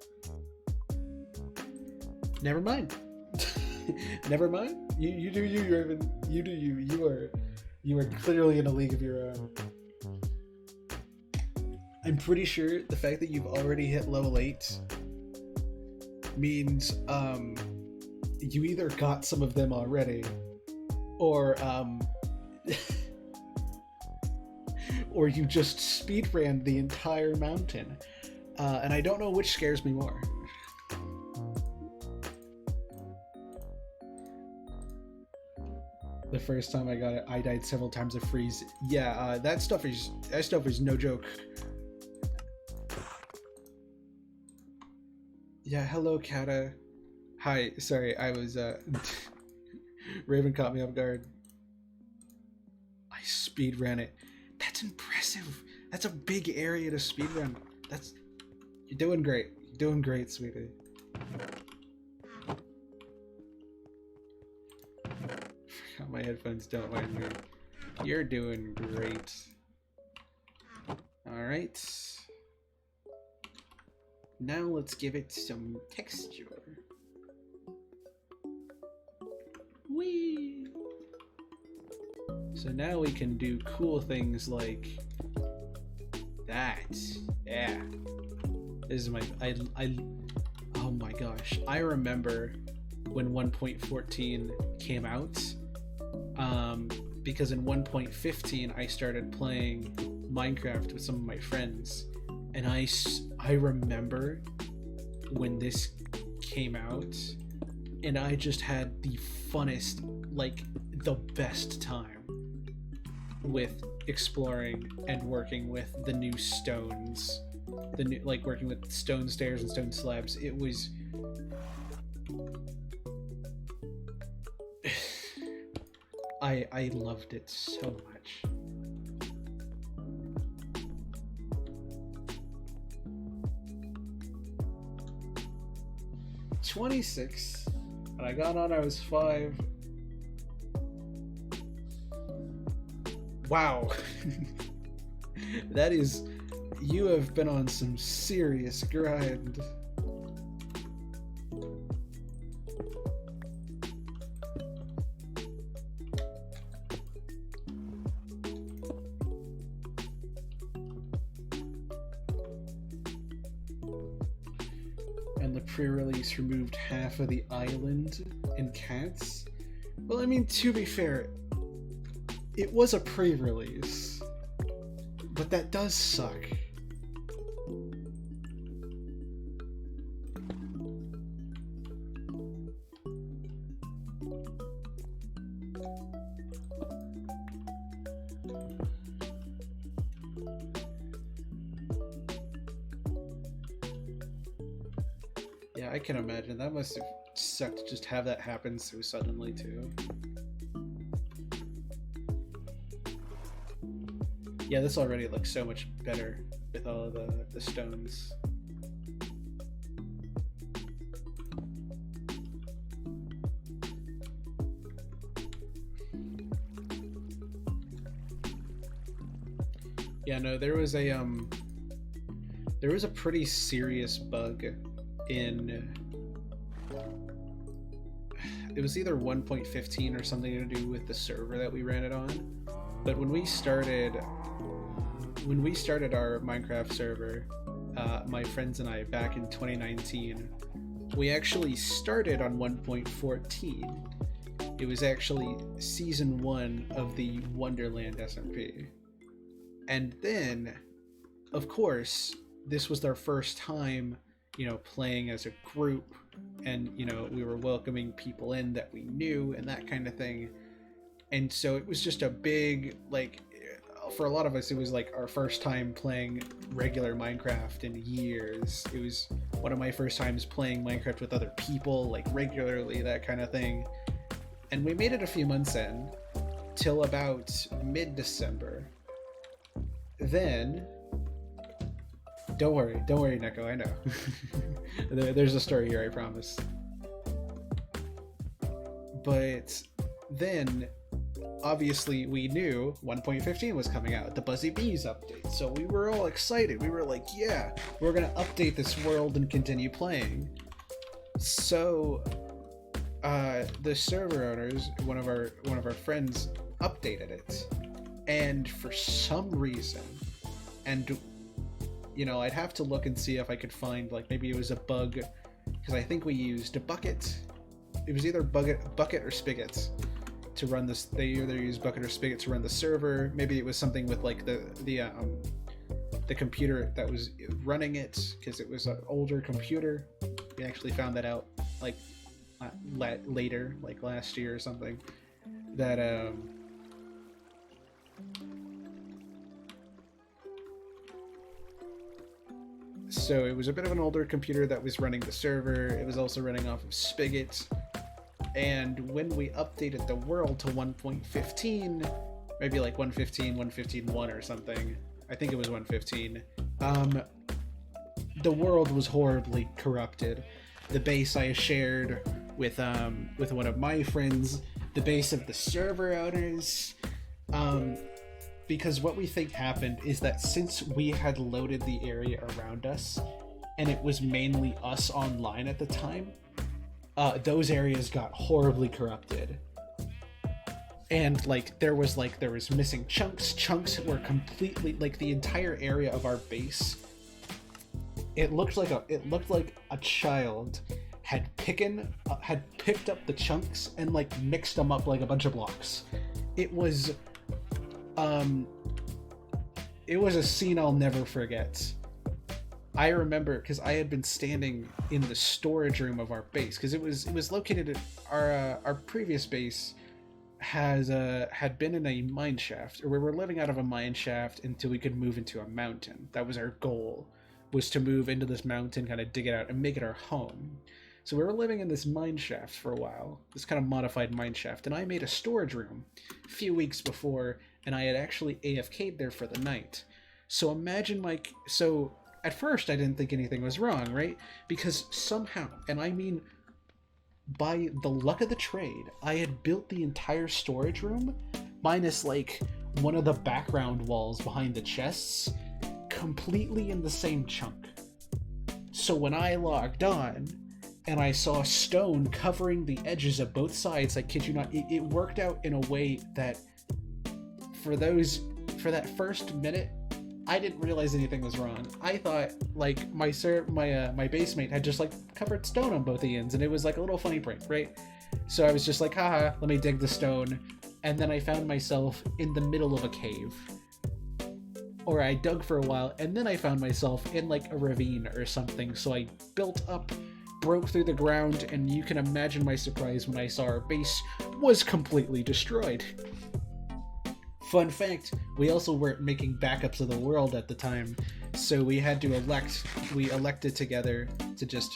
Never mind. Never mind. You do you, Raven. You do you. You are clearly in a league of your own. I'm pretty sure the fact that you've already hit level 8 means you either got some of them already, or or you just speedran the entire mountain. And I don't know which scares me more. The first time I got it, I died several times of freeze. Yeah, that stuff is no joke. Yeah, hello, Kata. Hi, sorry, I was Raven caught me off guard. I speedran it. That's impressive. That's a big area to speedrun. You're doing great. You're doing great, sweetie. My headphones don't mind me. You're doing great. Alright. Now let's give it some texture. Whee! So now we can do cool things like that. Yeah. This is my oh my gosh. I remember when 1.14 came out. Because in 1.15 I started playing Minecraft with some of my friends, and I remember when this came out, and I just had the funnest, like the best time with exploring and working with the new stones, working with stone stairs and stone slabs. It was I loved it so much. "26. When I got on, I was 5. Wow. That is... You have been on some serious grind. Pre-release removed half of the island and cats. Well, I mean, to be fair, it was a pre-release, but that does suck. Yeah, I can imagine. That must have sucked to just have that happen so suddenly, too. Yeah, this already looks so much better with all of the stones. Yeah, no, there was a pretty serious bug in... It was either 1.15 or something to do with the server that we ran it on. But when we started our Minecraft server, my friends and I, back in 2019, we actually started on 1.14. It was actually season 1 of the Wonderland SMP. And then, of course, this was our first time, playing as a group, and, we were welcoming people in that we knew and that kind of thing. And so it was just a big, for a lot of us, it was like our first time playing regular Minecraft in years. It was one of my first times playing Minecraft with other people, regularly, that kind of thing. And we made it a few months in, till about mid-December. Then, don't worry, Neko, I know. There's a story here, I promise. But then obviously we knew 1.15 was coming out, the Buzzy Bees update. So we were all excited. We were like, yeah, we're gonna update this world and continue playing. So the server owners, one of our friends, updated it, and for some reason, and you know, I'd have to look and see if I could find, like, maybe it was a bug, because I think we used a bucket. It was either bucket or spigot to run this. They either used bucket or spigot to run the server. Maybe it was something with like the computer that was running it, because it was an older computer. We actually found that out like later, like last year or something. That so it was a bit of an older computer that was running the server. It was also running off of Spigot. And when we updated the world to 1.15, maybe like 1.15, 1.15.1 or something, I think it was 1.15, the world was horribly corrupted. The base I shared with one of my friends, the base of the server owners, because what we think happened is that since we had loaded the area around us, and it was mainly us online at the time, those areas got horribly corrupted. And like there was missing chunks were completely, like, the entire area of our base, it looked like a child had picked up the chunks and like mixed them up like a bunch of blocks. It was a scene I'll never forget. I remember because I had been standing in the storage room of our base, because it was located at our previous base had been in a mine shaft, or we were living out of a mine shaft until we could move into a mountain. That was our goal, was to move into this mountain, kind of dig it out and make it our home. So we were living in this mine shaft for a while, this kind of modified mine shaft, and I made a storage room a few weeks before, and I had actually AFK'd there for the night. So imagine, like, so at first I didn't think anything was wrong, right? Because somehow, and I mean by the luck of the trade, I had built the entire storage room, minus like one of the background walls behind the chests, completely in the same chunk. So when I logged on and I saw stone covering the edges of both sides, I kid you not, it worked out in a way that for that first minute, I didn't realize anything was wrong. I thought like my base mate had just like covered stone on both the ends, and it was like a little funny prank, right? So I was just like, haha, let me dig the stone, and then I found myself in the middle of a cave. Or I dug for a while, and then I found myself in like a ravine or something. So I built up, broke through the ground, and you can imagine my surprise when I saw our base was completely destroyed. Fun fact, we also weren't making backups of the world at the time, so we had to elected together to just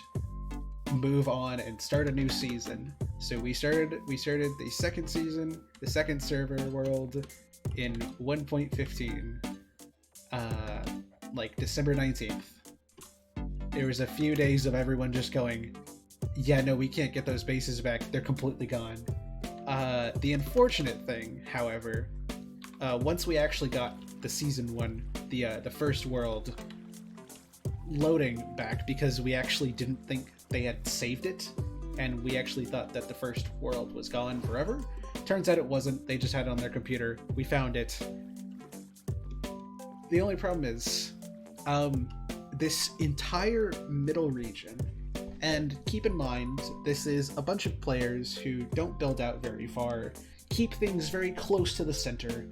move on and start a new season. So we started the second season, the second server world in 1.15, like December 19th. There was a few days of everyone just going, yeah, no, we can't get those bases back, they're completely gone. The unfortunate thing, however, once we actually got the season 1, the first world, loading back, because we actually didn't think they had saved it, and we actually thought that the first world was gone forever. Turns out it wasn't. They just had it on their computer. We found it. The only problem is this entire middle region, and keep in mind this is a bunch of players who don't build out very far, keep things very close to the center.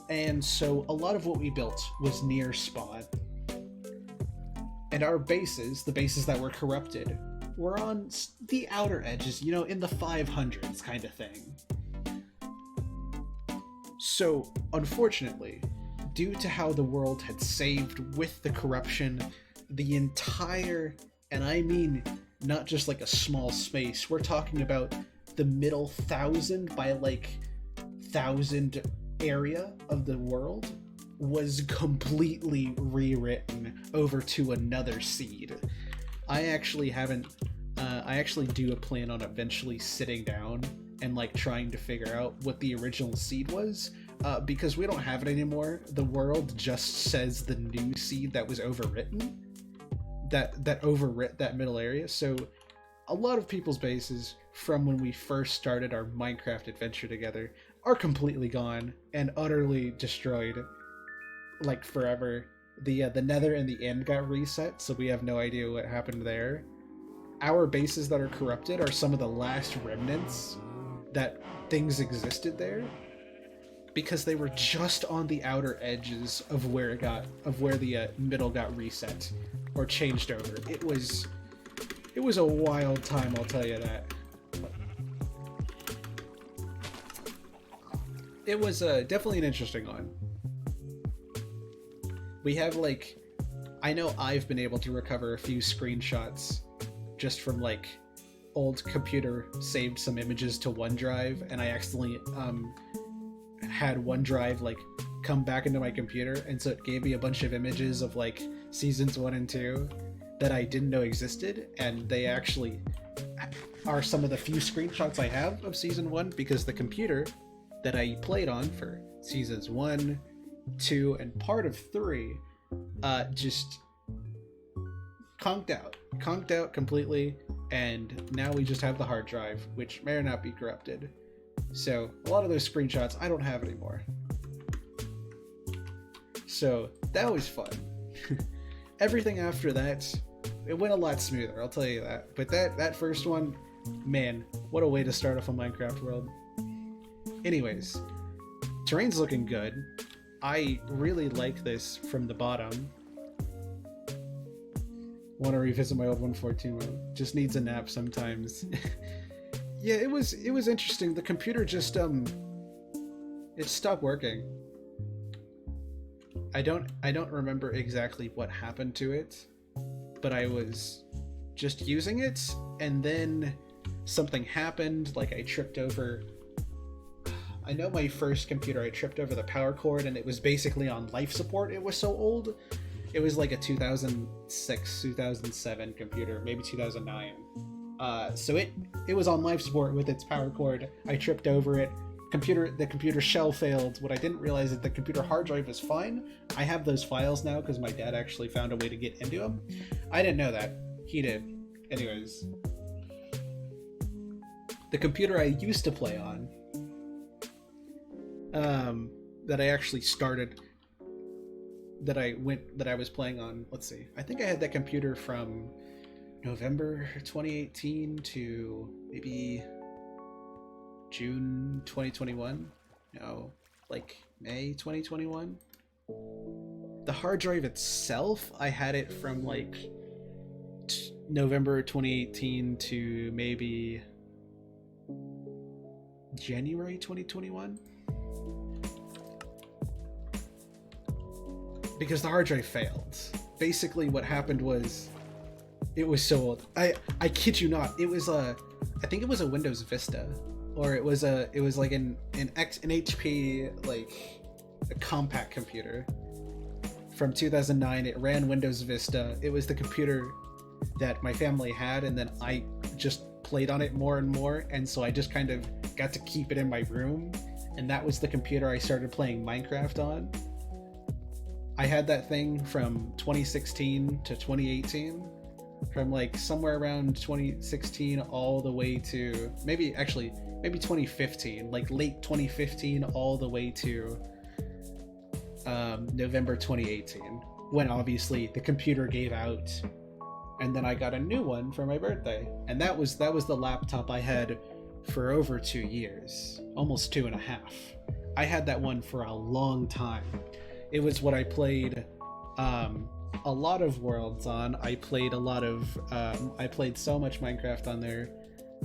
And so a lot of what we built was near spawn. And our bases, the bases that were corrupted, were on the outer edges, you know, in the 500s kind of thing. So, unfortunately, due to how the world had saved with the corruption, the entire, and I mean not just like a small space, we're talking about the middle 1,000 by like 1,000 area of the world was completely rewritten over to another seed. I actually haven't I actually do plan on eventually sitting down and like trying to figure out what the original seed was, because we don't have it anymore. The world just says the new seed that was overwritten, that overwrit that middle area. So a lot of people's bases from when we first started our Minecraft adventure together are completely gone and utterly destroyed, like forever. The Nether and the End got reset, so we have no idea what happened there. Our bases that are corrupted are some of the last remnants that things existed there, because they were just on the outer edges of where the middle got reset or changed over. It was a wild time, I'll tell you that. It was definitely an interesting one. We have like, I know I've been able to recover a few screenshots just from like old computer saved some images to OneDrive, and I accidentally had OneDrive like come back into my computer, and so it gave me a bunch of images of like seasons 1 and 2 that I didn't know existed, and they actually are some of the few screenshots I have of season 1, because the computer that I played on for seasons 1, 2, and part of 3 just conked out completely, and now we just have the hard drive, which may or not be corrupted. So a lot of those screenshots I don't have anymore. So that was fun. Everything after that, it went a lot smoother, I'll tell you that. But that first one, man, what a way to start off a Minecraft world. Anyways, terrain's looking good. I really like this from the bottom. Want to revisit my old 1.14 mode. Just needs a nap sometimes. Yeah, it was interesting. The computer just it stopped working. I don't remember exactly what happened to it, but I was just using it, and then something happened. Like I tripped over. I know my first computer, I tripped over the power cord, and it was basically on life support. It was so old. It was like a 2006, 2007 computer, maybe 2009. So it was on life support with its power cord. I tripped over it. The computer shell failed. What I didn't realize is the computer hard drive is fine. I have those files now because my dad actually found a way to get into them. I didn't know that. He did. Anyways. The computer I used to play on, that I actually started, that I was playing on, let's see, I think I had that computer from November 2018 to maybe June 2021. No, like May 2021. The hard drive itself, I had it from like November 2018 to maybe January 2021. Because the hard drive failed. Basically what happened was, it was so old. I kid you not, it was I think it was a Windows Vista, or it was like an HP, like a compact computer from 2009. It ran Windows Vista. It was the computer that my family had, and then I just played on it more and more, and so I just kind of got to keep it in my room, and that was the computer I started playing Minecraft on. I had that thing from 2016 to 2018, from like somewhere around 2016 all the way to maybe 2015, like late 2015 all the way to November 2018, when obviously the computer gave out, and then I got a new one for my birthday, and that was the laptop I had for over 2 years, almost 2.5. I had that one for a long time. It was what I played a lot of worlds on. I played so much Minecraft on there.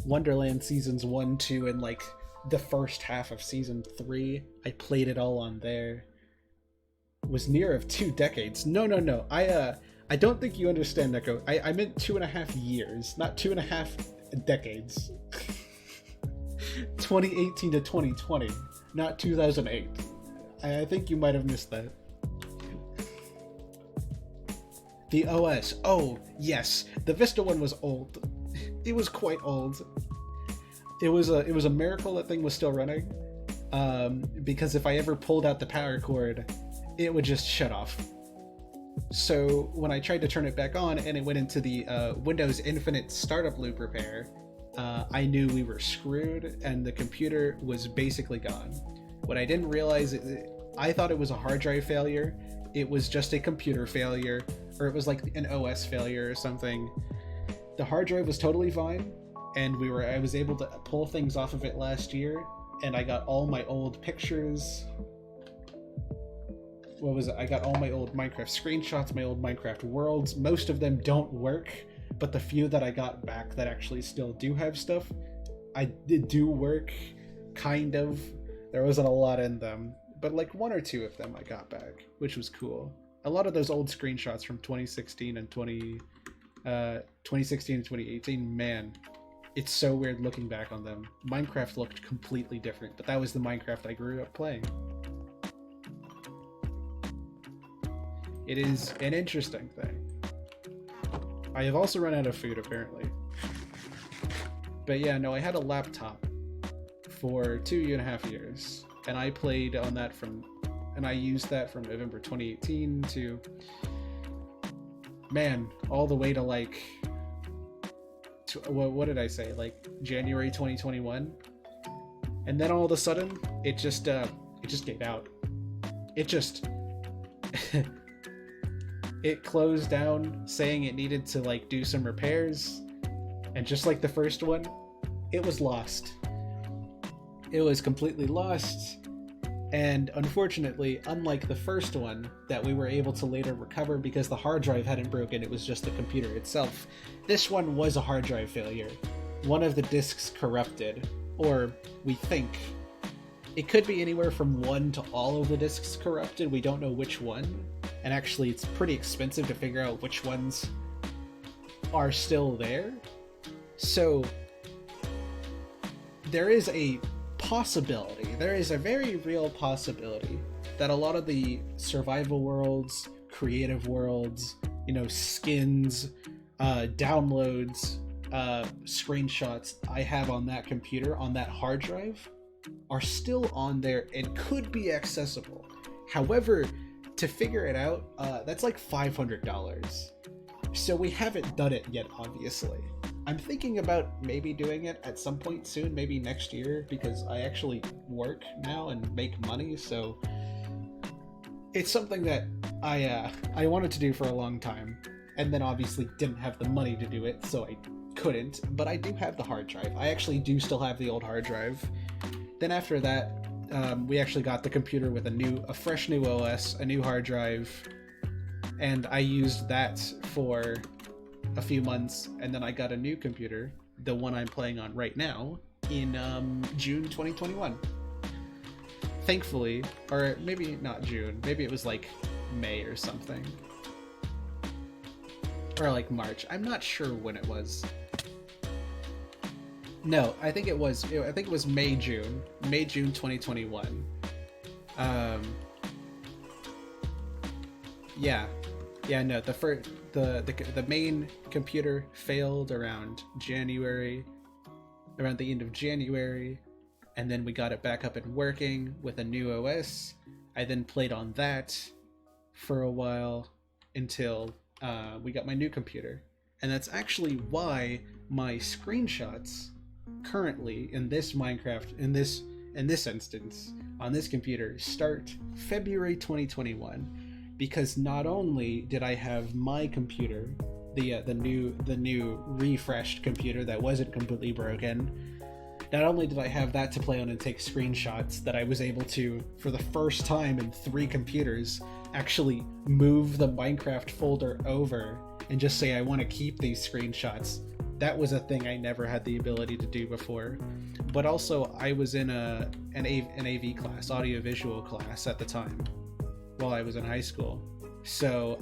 Wonderland seasons 1, 2, and like the first half of season 3, I played it all on there. It was near of 2 decades. No. I don't think you understand, Neko. I meant 2.5 years, not 2.5 decades. 2018 to 2020, not 2008. I think you might have missed that. The OS. Oh, yes. The Vista one was old. it was quite old. It was a miracle that thing was still running, because if I ever pulled out the power cord, it would just shut off. So when I tried to turn it back on and it went into the Windows Infinite startup loop repair, I knew we were screwed and the computer was basically gone. What I didn't realize, I thought it was a hard drive failure. It was just a computer failure, or it was like an OS failure or something. The hard drive was totally fine, and I was able to pull things off of it last year, and I got all my old pictures. What was it? I got all my old Minecraft screenshots, my old Minecraft worlds. Most of them don't work, but the few that I got back that actually still do have stuff, do work, kind of. There wasn't a lot in them, but like 1 or 2 of them I got back, which was cool. A lot of those old screenshots from 2016 and 2018, man, it's so weird looking back on them. Minecraft looked completely different, but that was the Minecraft I grew up playing. It is an interesting thing. I have also run out of food, apparently. But yeah, no, I had a laptop for 2.5 years, and I played on that and I used that from November 2018 to, man, all the way to like, what did I say? Like January 2021, and then all of a sudden, it just gave out. It just. It closed down, saying it needed to like do some repairs, and just like the first one, it was lost. It was completely lost, and unfortunately, unlike the first one that we were able to later recover because the hard drive hadn't broken, it was just the computer itself, this one was a hard drive failure. One of the disks corrupted, or we think. It could be anywhere from 1 to all of the disks corrupted, we don't know which one. And actually, it's pretty expensive to figure out which ones are still there. So there is a possibility, there is a very real possibility that a lot of the survival worlds, creative worlds, skins, downloads, screenshots I have on that computer, on that hard drive, are still on there and could be accessible. However, to figure it out, that's like $500. So we haven't done it yet, obviously. I'm thinking about maybe doing it at some point soon, maybe next year, because I actually work now and make money, so it's something that I wanted to do for a long time, and then obviously didn't have the money to do it, so I couldn't, but I do have the hard drive. I actually do still have the old hard drive. Then after that, we actually got the computer with a fresh new OS, a new hard drive, and I used that for a few months, and then I got a new computer, the one I'm playing on right now, in June 2021. Thankfully, or maybe not June, maybe it was like May or something. Or like March, I'm not sure when it was. No, I think it was May, June 2021. No, the main computer failed around the end of January, and then we got it back up and working with a new OS. I then played on that for a while until we got my new computer, and that's actually why my screenshots currently in this Minecraft, in this instance on this computer, start February 2021, because not only did I have my computer, the new refreshed computer that wasn't completely broken, not only did I have that to play on and take screenshots, that I was able to, for the first time in 3 computers, actually move the Minecraft folder over and just say I want to keep these screenshots. That was a thing I never had the ability to do before. But also, I was in an AV class, audiovisual class at the time, while I was in high school. So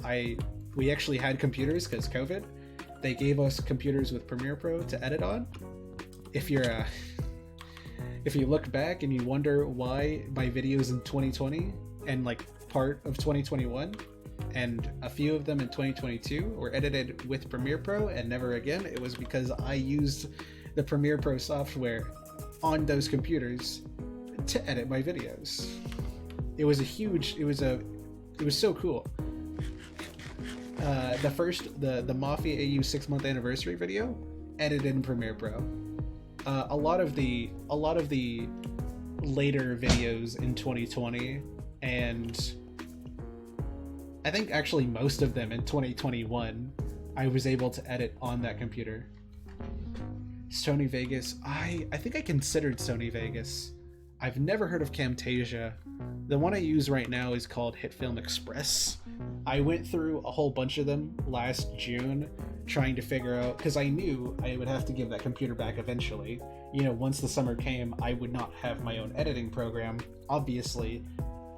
we actually had computers because COVID. They gave us computers with Premiere Pro to edit on. If you look back and you wonder why my videos in 2020 and like part of 2021 and a few of them in 2022 were edited with Premiere Pro and never again. It was because I used the Premiere Pro software on those computers to edit my videos. It was so cool. The Mafia AU 6-month anniversary video, edited in Premiere Pro. A lot of the later videos in 2020, and I think actually most of them in 2021, I was able to edit on that computer. Sony Vegas, I think I considered Sony Vegas. I've never heard of Camtasia. The one I use right now is called HitFilm Express. I went through a whole bunch of them last June trying to figure out, because I knew I would have to give that computer back eventually. You know, once the summer came, I would not have my own editing program. Obviously,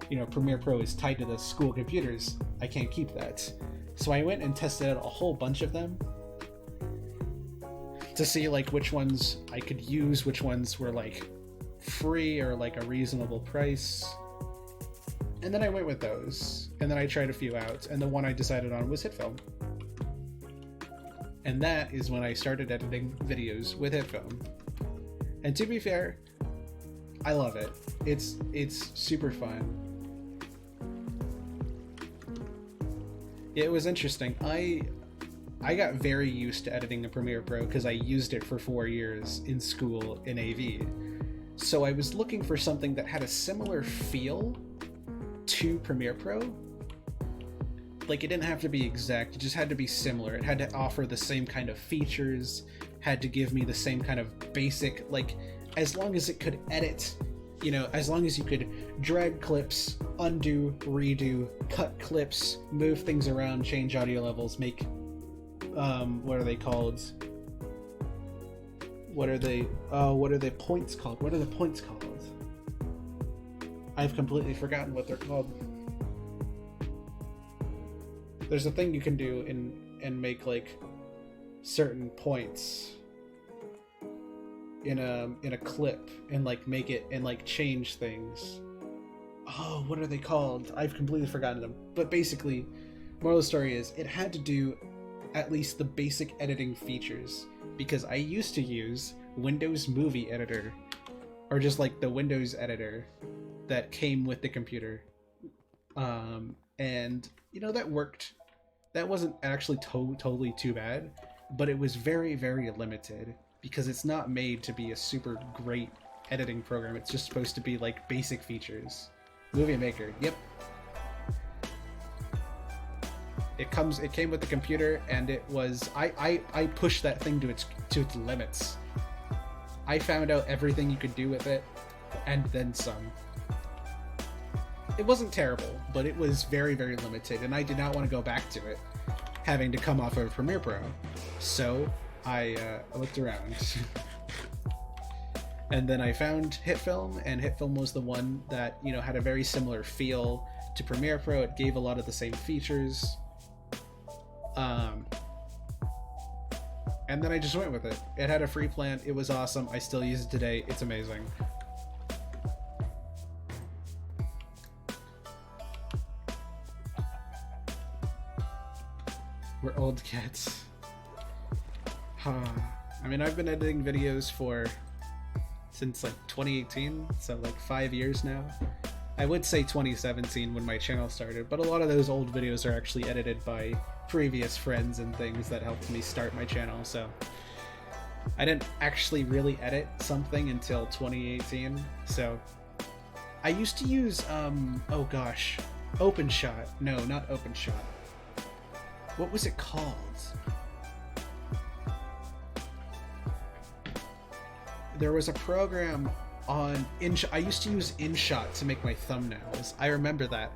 you know, Premiere Pro is tied to the school computers. I can't keep that. So I went and tested out a whole bunch of them to see like which ones I could use, which ones were like free or like a reasonable price. And then I went with those, and then I tried a few out, and the one I decided on was HitFilm. And that is when I started editing videos with HitFilm. And to be fair, I love it. It's super fun. Yeah, it was interesting. I got very used to editing in Premiere Pro because I used it for 4 years in school in AV. So I was looking for something that had a similar feel to Premiere Pro. Like, it didn't have to be exact, it just had to be similar. It had to offer the same kind of features, had to give me the same kind of basic, like, as long as it could edit, you know, as long as you could drag clips, undo, redo, cut clips, move things around, change audio levels, make, what are they called? What are the points called? What are the points called? I've completely forgotten what they're called. There's a thing you can do and make like certain points in a clip and like make it and like change things. Oh, what are they called? I've completely forgotten them. But basically, moral of the story is it had to do at least the basic editing features, because I used to use Windows Movie Editor, or just like the Windows editor that came with the computer. And you know, that worked. That wasn't actually totally too bad, but it was very, very limited because it's not made to be a super great editing program. It's just supposed to be like basic features. Movie Maker, yep. It came with the computer, and it was I pushed that thing to its limits. I found out everything you could do with it, and then some. It wasn't terrible, but it was very, very limited, and I did not want to go back to it, having to come off of Premiere Pro. So I looked around. And then I found HitFilm, and HitFilm was the one that, you know, had a very similar feel to Premiere Pro. It gave a lot of the same features. And then I just went with it. It had a free plan. It was awesome. I still use it today. It's amazing. We're old cats. I mean, I've been editing videos since like 2018, so like 5 years now. I would say 2017 when my channel started, but a lot of those old videos are actually edited by previous friends and things that helped me start my channel, so I didn't actually really edit something until 2018. So I used to use oh gosh, OpenShot. No, not OpenShot. What was it called? There was a program on InShot. I used to use InShot to make my thumbnails. I remember that.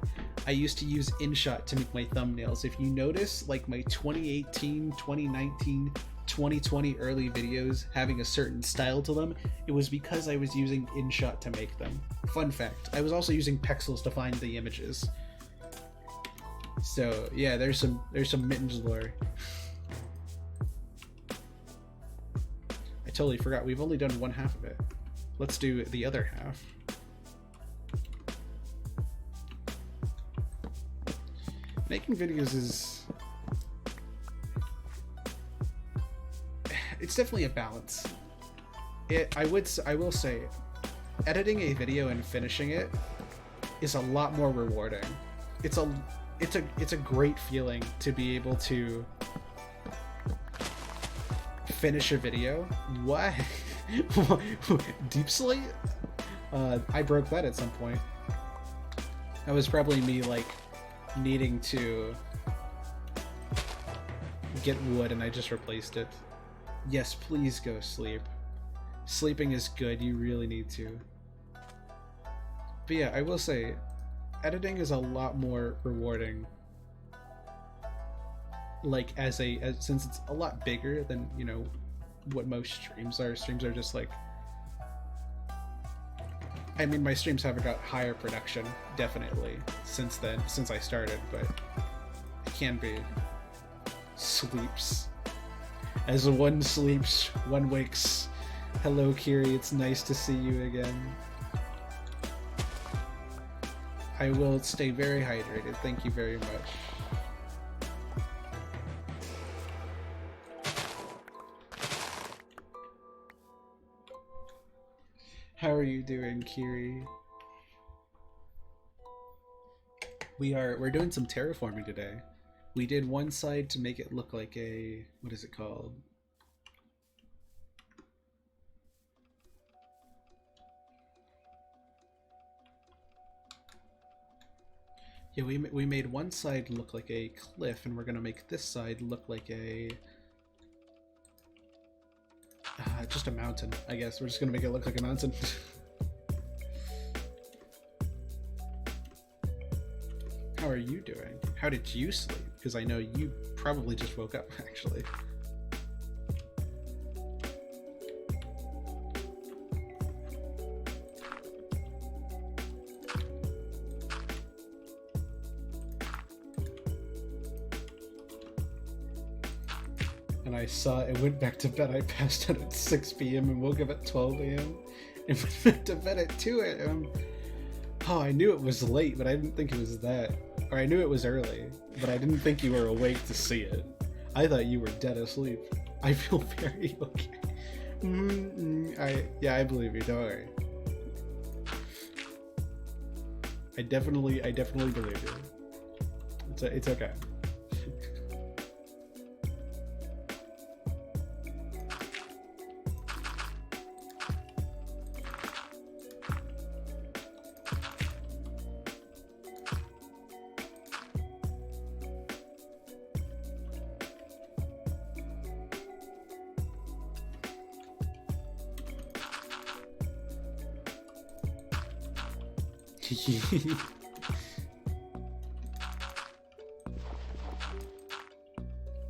I used to use InShot to make my thumbnails. If you notice, like my 2018, 2019, 2020 early videos having a certain style to them, it was because I was using InShot to make them. Fun fact. I was also using Pexels to find the images. So yeah, there's some Mittens lore. I totally forgot. We've only done one half of it. Let's do the other half. Making videos is... it's definitely a balance. I will say, editing a video and finishing it is a lot more rewarding. It's a great feeling to be able to finish a video. What? Deep Slate? I broke that at some point. That was probably me, like, needing to get wood and I just replaced it. Yes, please go sleep. Sleeping is good, you really need to. But yeah, I will say, editing is a lot more rewarding. Like, since it's a lot bigger than, you know, what most streams are. Streams are just like... I mean, my streams have got higher production, definitely, since I started, but it can be. Sleeps. As one sleeps, one wakes. Hello, Kiri, it's nice to see you again. I will stay very hydrated, thank you very much. How are you doing, Kiri? We're doing some terraforming today. We did one side to make it look like a... what is it called? Yeah, we made one side look like a cliff, and we're gonna make this side look like a... just a mountain, I guess. We're just gonna make it look like a mountain. How are you doing? How did you sleep? Because I know you probably just woke up, actually. And I saw it went back to bed. I passed out at 6 p.m. and woke up at 12 a.m. and went back to bed at 2 a.m. Oh, I knew it was late, but I didn't think it was that. Or I knew it was early, but I didn't think you were awake to see it. I thought you were dead asleep. I feel very okay. Yeah, I believe you, don't worry. I definitely believe you. It's okay.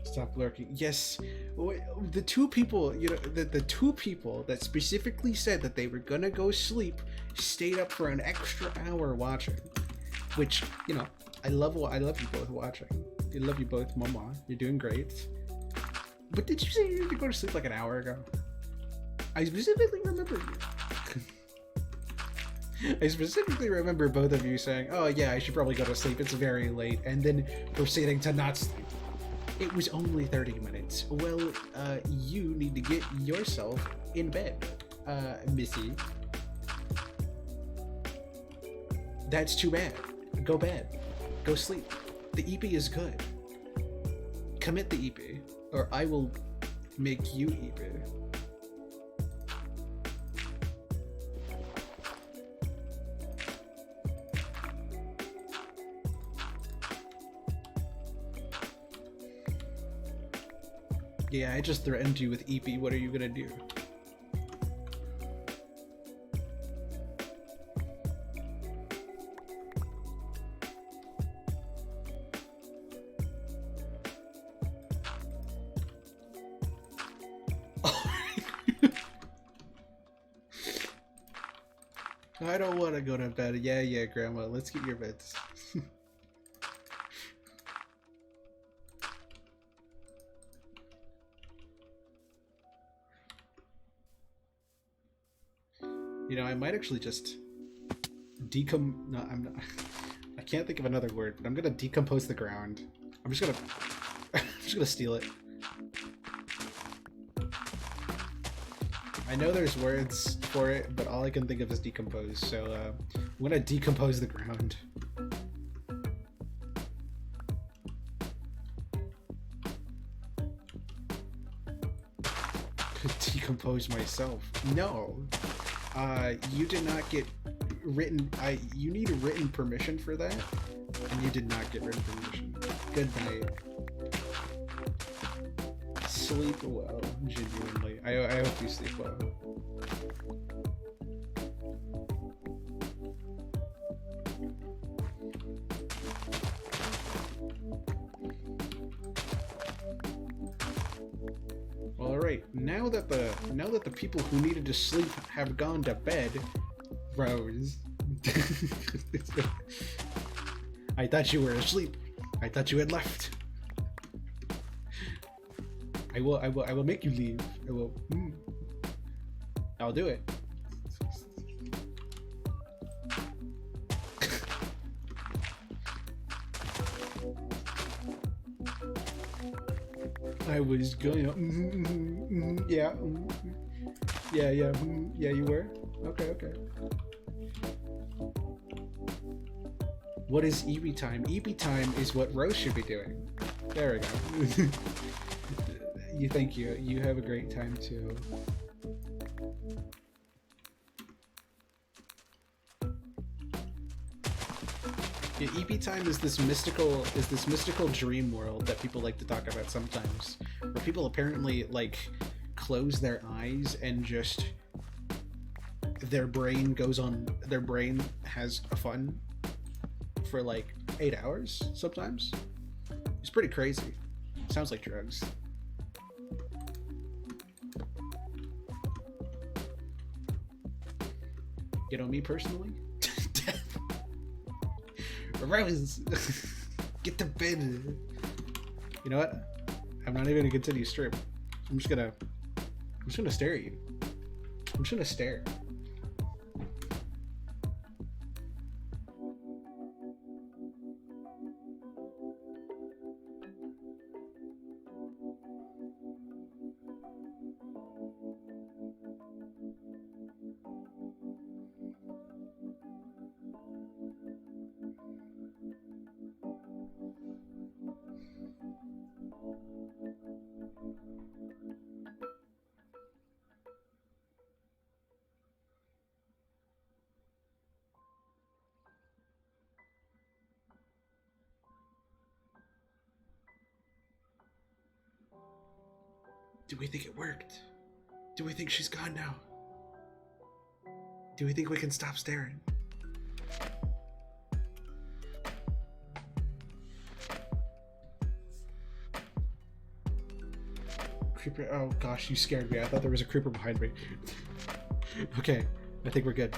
Stop lurking. Yes, the two people, you know, the two people that specifically said that they were gonna go sleep stayed up for an extra hour watching. Which, you know, I love you both watching. I love you both, Mama. You're doing great. But did you say you had to go to sleep like an hour ago? I specifically remember I specifically remember both of you saying, oh yeah, I should probably go to sleep, it's very late, and then proceeding to not sleep. It was only 30 minutes. Well, you need to get yourself in bed, Missy. That's too bad. Go bed. Go sleep. The EP is good. Commit the EP, or I will make you EP. Yeah, I just threatened you with EP. What are you gonna do? I don't want to go to bed. Yeah, Grandma. Let's get your beds. You know, I might actually just no, I'm not. I can't think of another word, but I'm gonna decompose the ground. I'm just gonna I'm just gonna steal it. I know there's words for it, but all I can think of is decompose, so I'm gonna decompose the ground. Decompose myself. No. You did not get written. You need written permission for that, and you did not get written permission. Good night. Sleep well, genuinely. I hope you sleep well. Alright, now that the people who needed to sleep have gone to bed, Rose. I thought you were asleep. I thought you had left. I will make you leave. I will. I'll do it. I was going. Yeah. Yeah. Yeah. You were. Okay. What is EB time? EB time is what Rose should be doing. There we go. Thank you. You have a great time too. Yeah, EB time is this mystical dream world that people like to talk about sometimes, where people apparently like close their eyes and just their brain has fun for like 8 hours sometimes. It's pretty crazy. Sounds like drugs. You know me personally? Rose, get to bed. You know what? I'm not even gonna continue stream. I'm just gonna stare at you. I'm just gonna stare. Do we think it worked? Do we think she's gone now? Do we think we can stop staring? Creeper, oh gosh, you scared me. I thought there was a creeper behind me. Okay, I think we're good.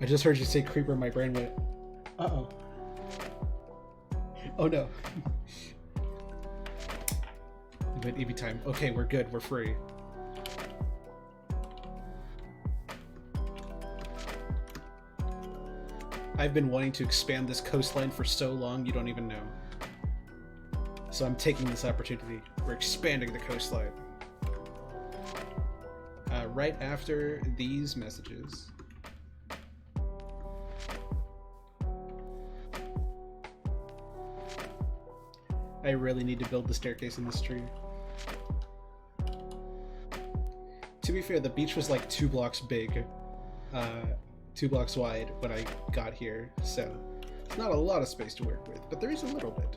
I just heard you say creeper, my brain went, uh-oh. Oh no. But EV time. Okay, we're good. We're free. I've been wanting to expand this coastline for so long, you don't even know. So I'm taking this opportunity. We're expanding the coastline. Right after these messages. I really need to build the staircase in this tree. To be fair, the beach was like 2 blocks big, 2 blocks wide when I got here, so it's not a lot of space to work with, but there is a little bit.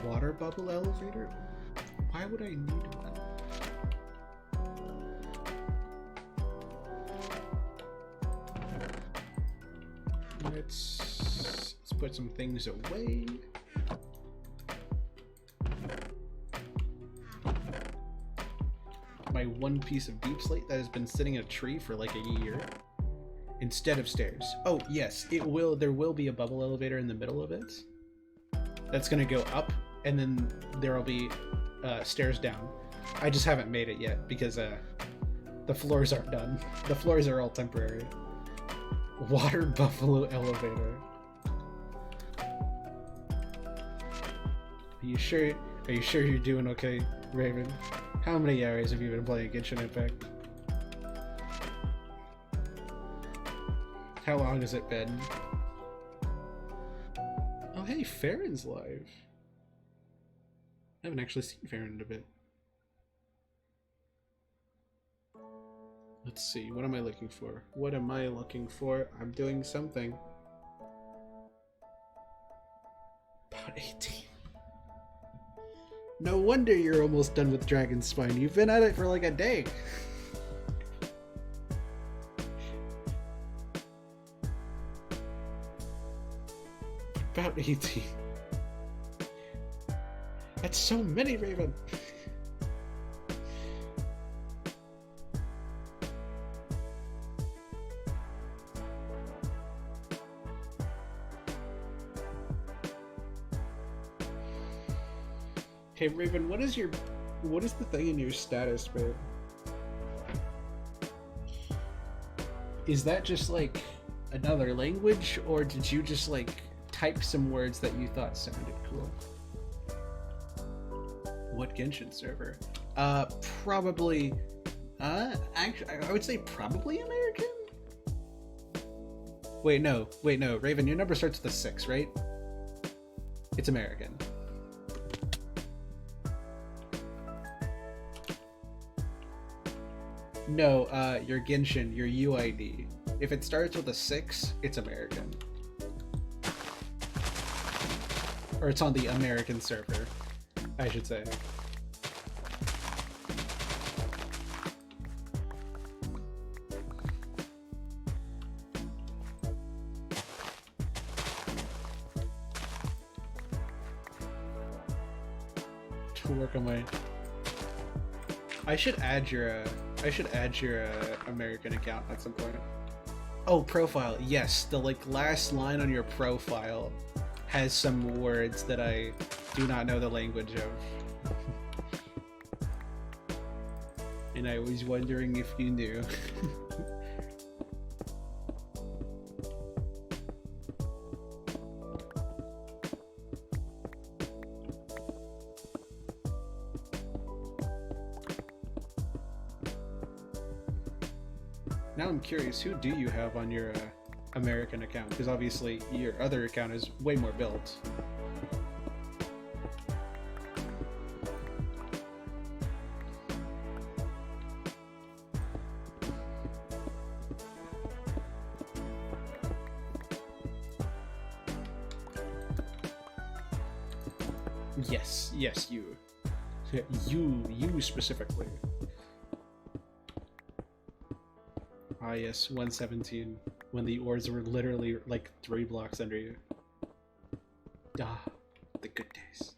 Water bubble elevator? Why would I need one? Let's put some things away. My one piece of deep slate that has been sitting in a tree for like a year. instead of stairs. Oh yes, it will. There will be a bubble elevator in the middle of it. That's gonna go up, and then there will be stairs down. I just haven't made it yet because the floors aren't done. The floors are all temporary. Water buffalo elevator. Are you sure? Are you sure you're doing okay, Raven? How many hours have you been playing Genshin Impact? How long has it been? Oh hey, Farron's live. I haven't actually seen Farron in a bit. Let's see, what am I looking for? What am I looking for? I'm doing something. About 18. No wonder you're almost done with Dragon Spine. You've been at it for like a day. About 18. That's so many, Raven. Hey Raven, what is the thing in your status, man? Is that just like another language, or did you just like type some words that you thought sounded cool? What Genshin server? Probably actually I would say probably American? Wait no, Raven, your number starts with a 6, right? It's American. No, your Genshin, your UID. If it starts with a 6, it's American. Or it's on the American server, I should say. To work on my... I should add your American account at some point. Oh, profile. Yes, the like last line on your profile has some words that I do not know the language of. And I was wondering if you knew. Now I'm curious, who do you have on your American account? Because obviously your other account is way more built. Yes, you. You specifically. Ah yes, 117, when the ores were literally like 3 blocks under you. Ah, the good days.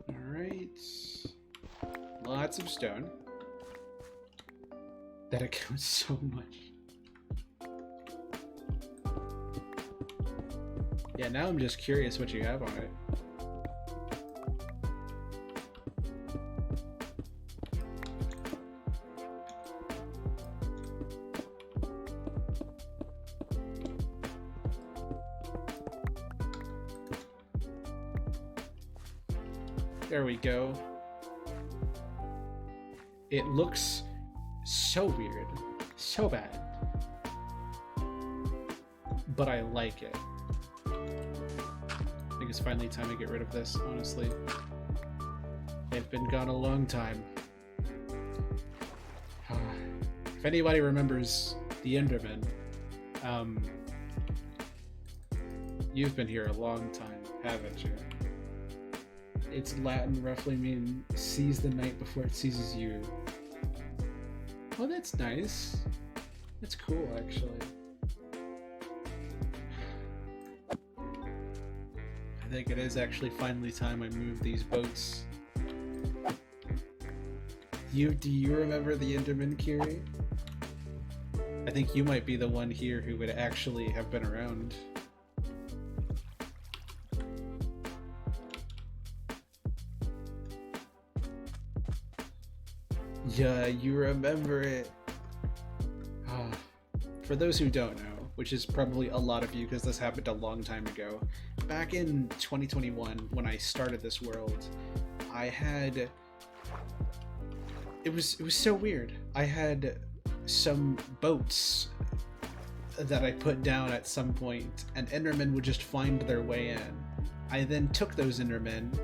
Alright. Lots of stone. That accounts so much. Yeah, now I'm just curious what you have on it. There we go. It looks so weird, so bad, but I like it. I think it's finally time to get rid of this, honestly. They've been gone a long time. If anybody remembers the Enderman, you've been here a long time, haven't you? Its Latin roughly means seize the night before it seizes you. Oh, that's nice. That's cool, actually. I think it is actually finally time I move these boats. Do you remember the Enderman, Kiri? I think you might be the one here who would actually have been around. Yeah, you remember it. For those who don't know, which is probably a lot of you because this happened a long time ago, back in 2021 when I started this world, I had... It was so weird. I had some boats that I put down at some point, and Endermen would just find their way in. I then took those Endermen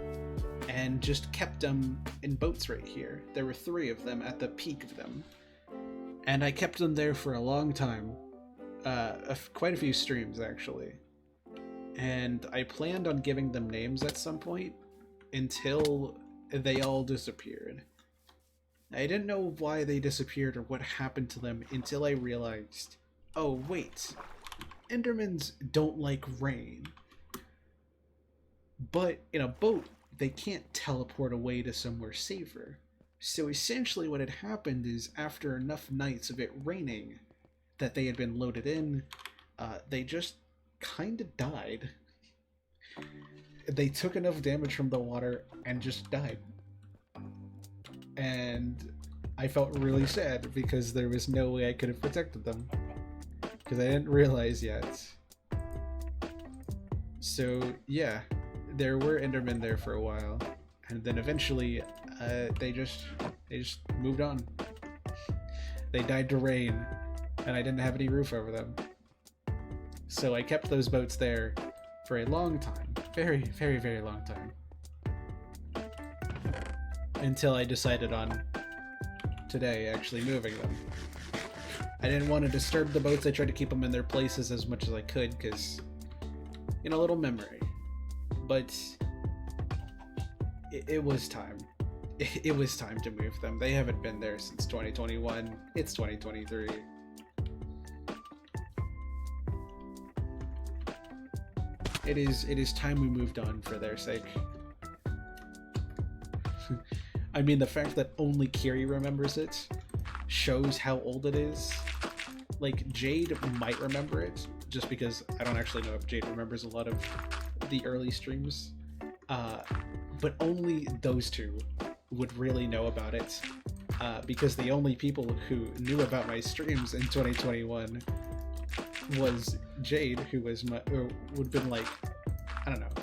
and just kept them in boats right here. There were 3 of them at the peak of them. And I kept them there for a long time. Quite a few streams, actually. And I planned on giving them names at some point until they all disappeared. I didn't know why they disappeared or what happened to them until I realized, oh wait, Endermans don't like rain. But in a boat, they can't teleport away to somewhere safer. So essentially what had happened is after enough nights of it raining that they had been loaded in, they just kind of died. They took enough damage from the water and just died. And I felt really sad because there was no way I could have protected them. Because I didn't realize yet. So yeah, there were Endermen there for a while. And then eventually, they just moved on. They died to rain, and I didn't have any roof over them. So I kept those boats there for a long time. Very, very, very long time. Until I decided on today actually moving them. I didn't want to disturb the boats. I tried to keep them in their places as much as I could because, you know, a little memory. But it was time. It was time to move them. They haven't been there since 2021. It's 2023. It is time we moved on for their sake. I mean, the fact that only Kiri remembers it shows how old it is. Like, Jade might remember it, just because I don't actually know if Jade remembers a lot of the early streams. But only those two would really know about it, because the only people who knew about my streams in 2021 was Jade, who was would have been like, I don't know,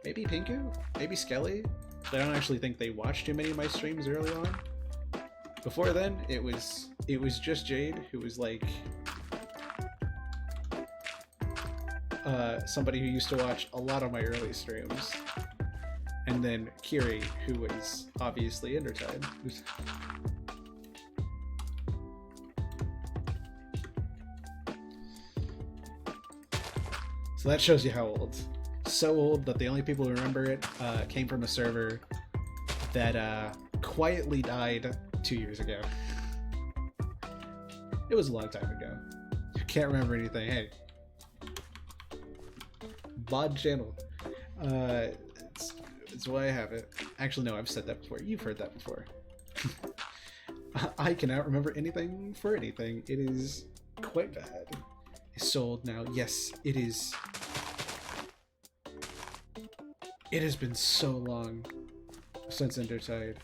maybe Pinku, maybe Skelly. But I don't actually think they watched too many of my streams early on. Before then, it was just Jade, who was like somebody who used to watch a lot of my early streams. And then Kiri, who was obviously Endertide. So that shows you how old. So old that the only people who remember it came from a server that quietly died 2 years ago. It was a long time ago. You can't remember anything. Hey. Bod channel. It's why I have it. Actually, no, I've said that before. You've heard that before. I cannot remember anything for anything. It is quite bad. It's so old now. Yes, it is. It has been so long since Endertide.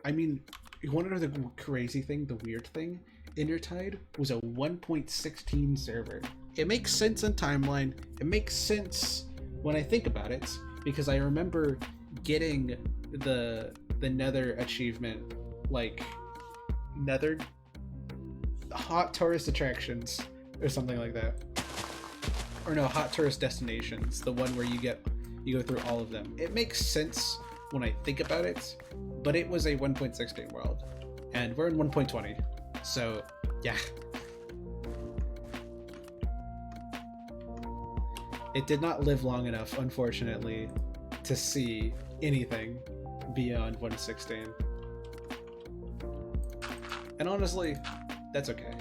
I mean, you want to know the crazy thing, the weird thing? Endertide was a 1.16 server. It makes sense in timeline. It makes sense when I think about it, because I remember getting the Nether achievement, like Nether Hot Tourist Attractions or something like that. Or no, Hot Tourist Destinations, the one where you go through all of them. It makes sense when I think about it, but it was a 1.16 world, and we're in 1.20, so yeah. It did not live long enough, unfortunately, to see anything beyond 116. And honestly, that's okay.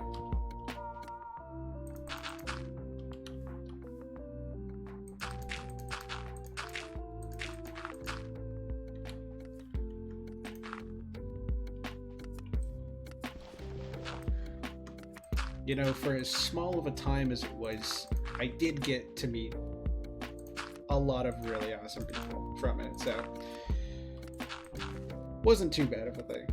you know, for as small of a time as it was, I did get to meet a lot of really awesome people from it, so wasn't too bad of a thing.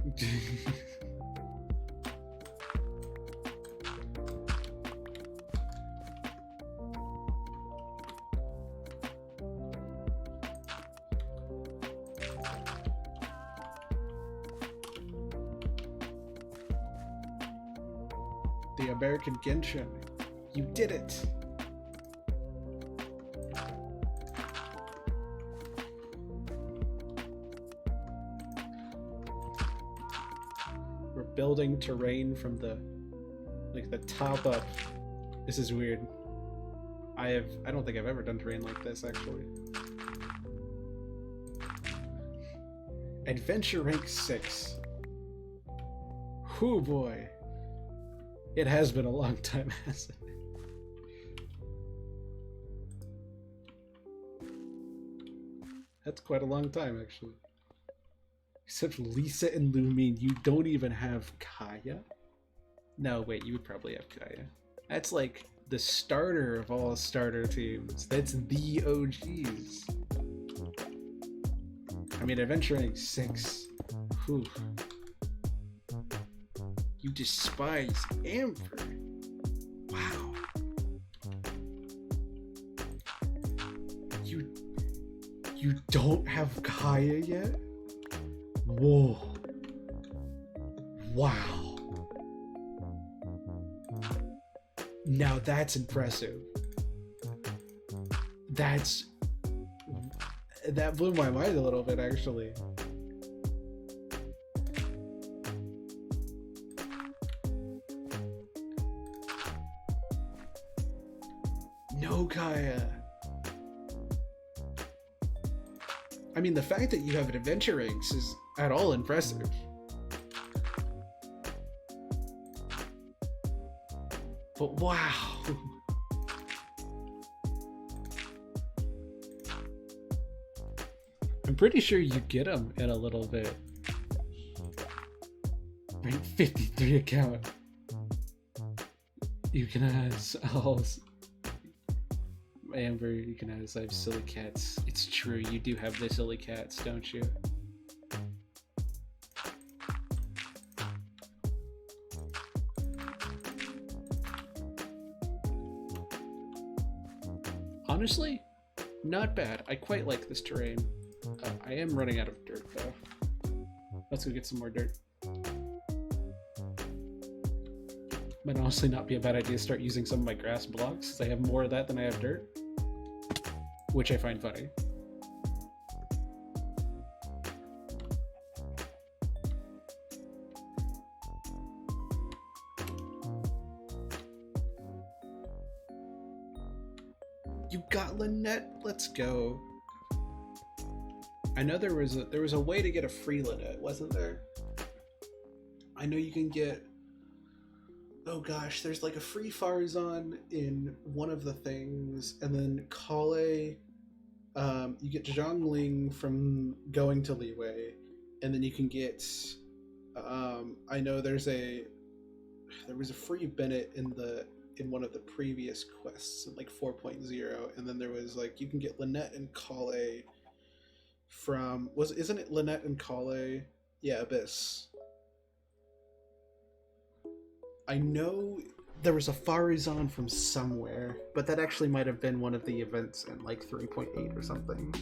The American Genshin. You did it! We're building terrain from the top up. This is weird. I don't think I've ever done terrain like this, actually. Adventure rank 6. Whoo boy. It has been a long time, hasn't it? That's quite a long time, actually. Except Lisa and Lumine, you don't even have Kaya? No, wait, you would probably have Kaya. That's like the starter of all starter teams. That's the OGs. I mean, adventuring 6. Whew. You despise Amber. Wow. You don't have Kaya yet? Whoa. Wow. Now that's impressive. That blew my mind a little bit, actually. No Kaya. I mean, the fact that you have an adventure ranks is at all impressive. But wow. I'm pretty sure you get them in a little bit. Rank 53 account. You can ask Amber, you can ask, I have silly cats. It's true, you do have the silly cats, don't you? Honestly, not bad. I quite like this terrain. I am running out of dirt, though. Let's go get some more dirt. Might honestly not be a bad idea to start using some of my grass blocks, because I have more of that than I have dirt. Which I find funny. You got Lynette? Let's go. I know there was a way to get a free Lynette, wasn't there? I know you can get, oh gosh, there's like a free Farazan in one of the things, and then Kale, you get Zhongling from going to Liwei, and then you can get, I know there was a free Bennett in one of the previous quests in like 4.0, and then there was like, you can get Lynette and Kale from, isn't it Lynette and Kale? Yeah, Abyss. I know there was a Farazan from somewhere, but that actually might have been one of the events in like 3.8 or something.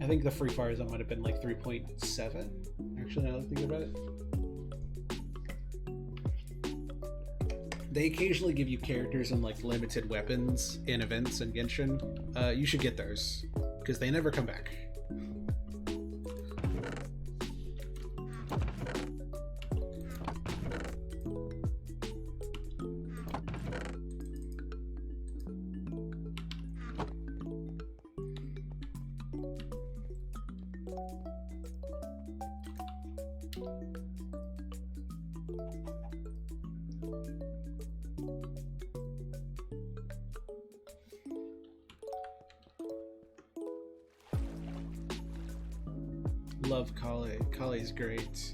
I think the free Farazan might have been like 3.7, actually, now that I think about it. They occasionally give you characters and like limited weapons in events in Genshin. You should get those, because they never come back. Love Kale. Kale's great.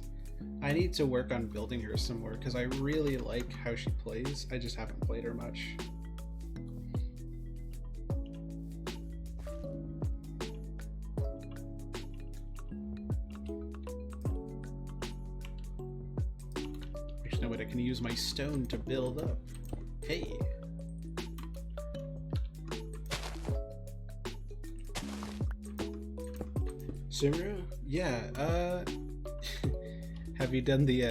I need to work on building her some more because I really like how she plays. I just haven't played her much. There's no way I can use my stone to build up. Hey. Sumru? Yeah, have you done the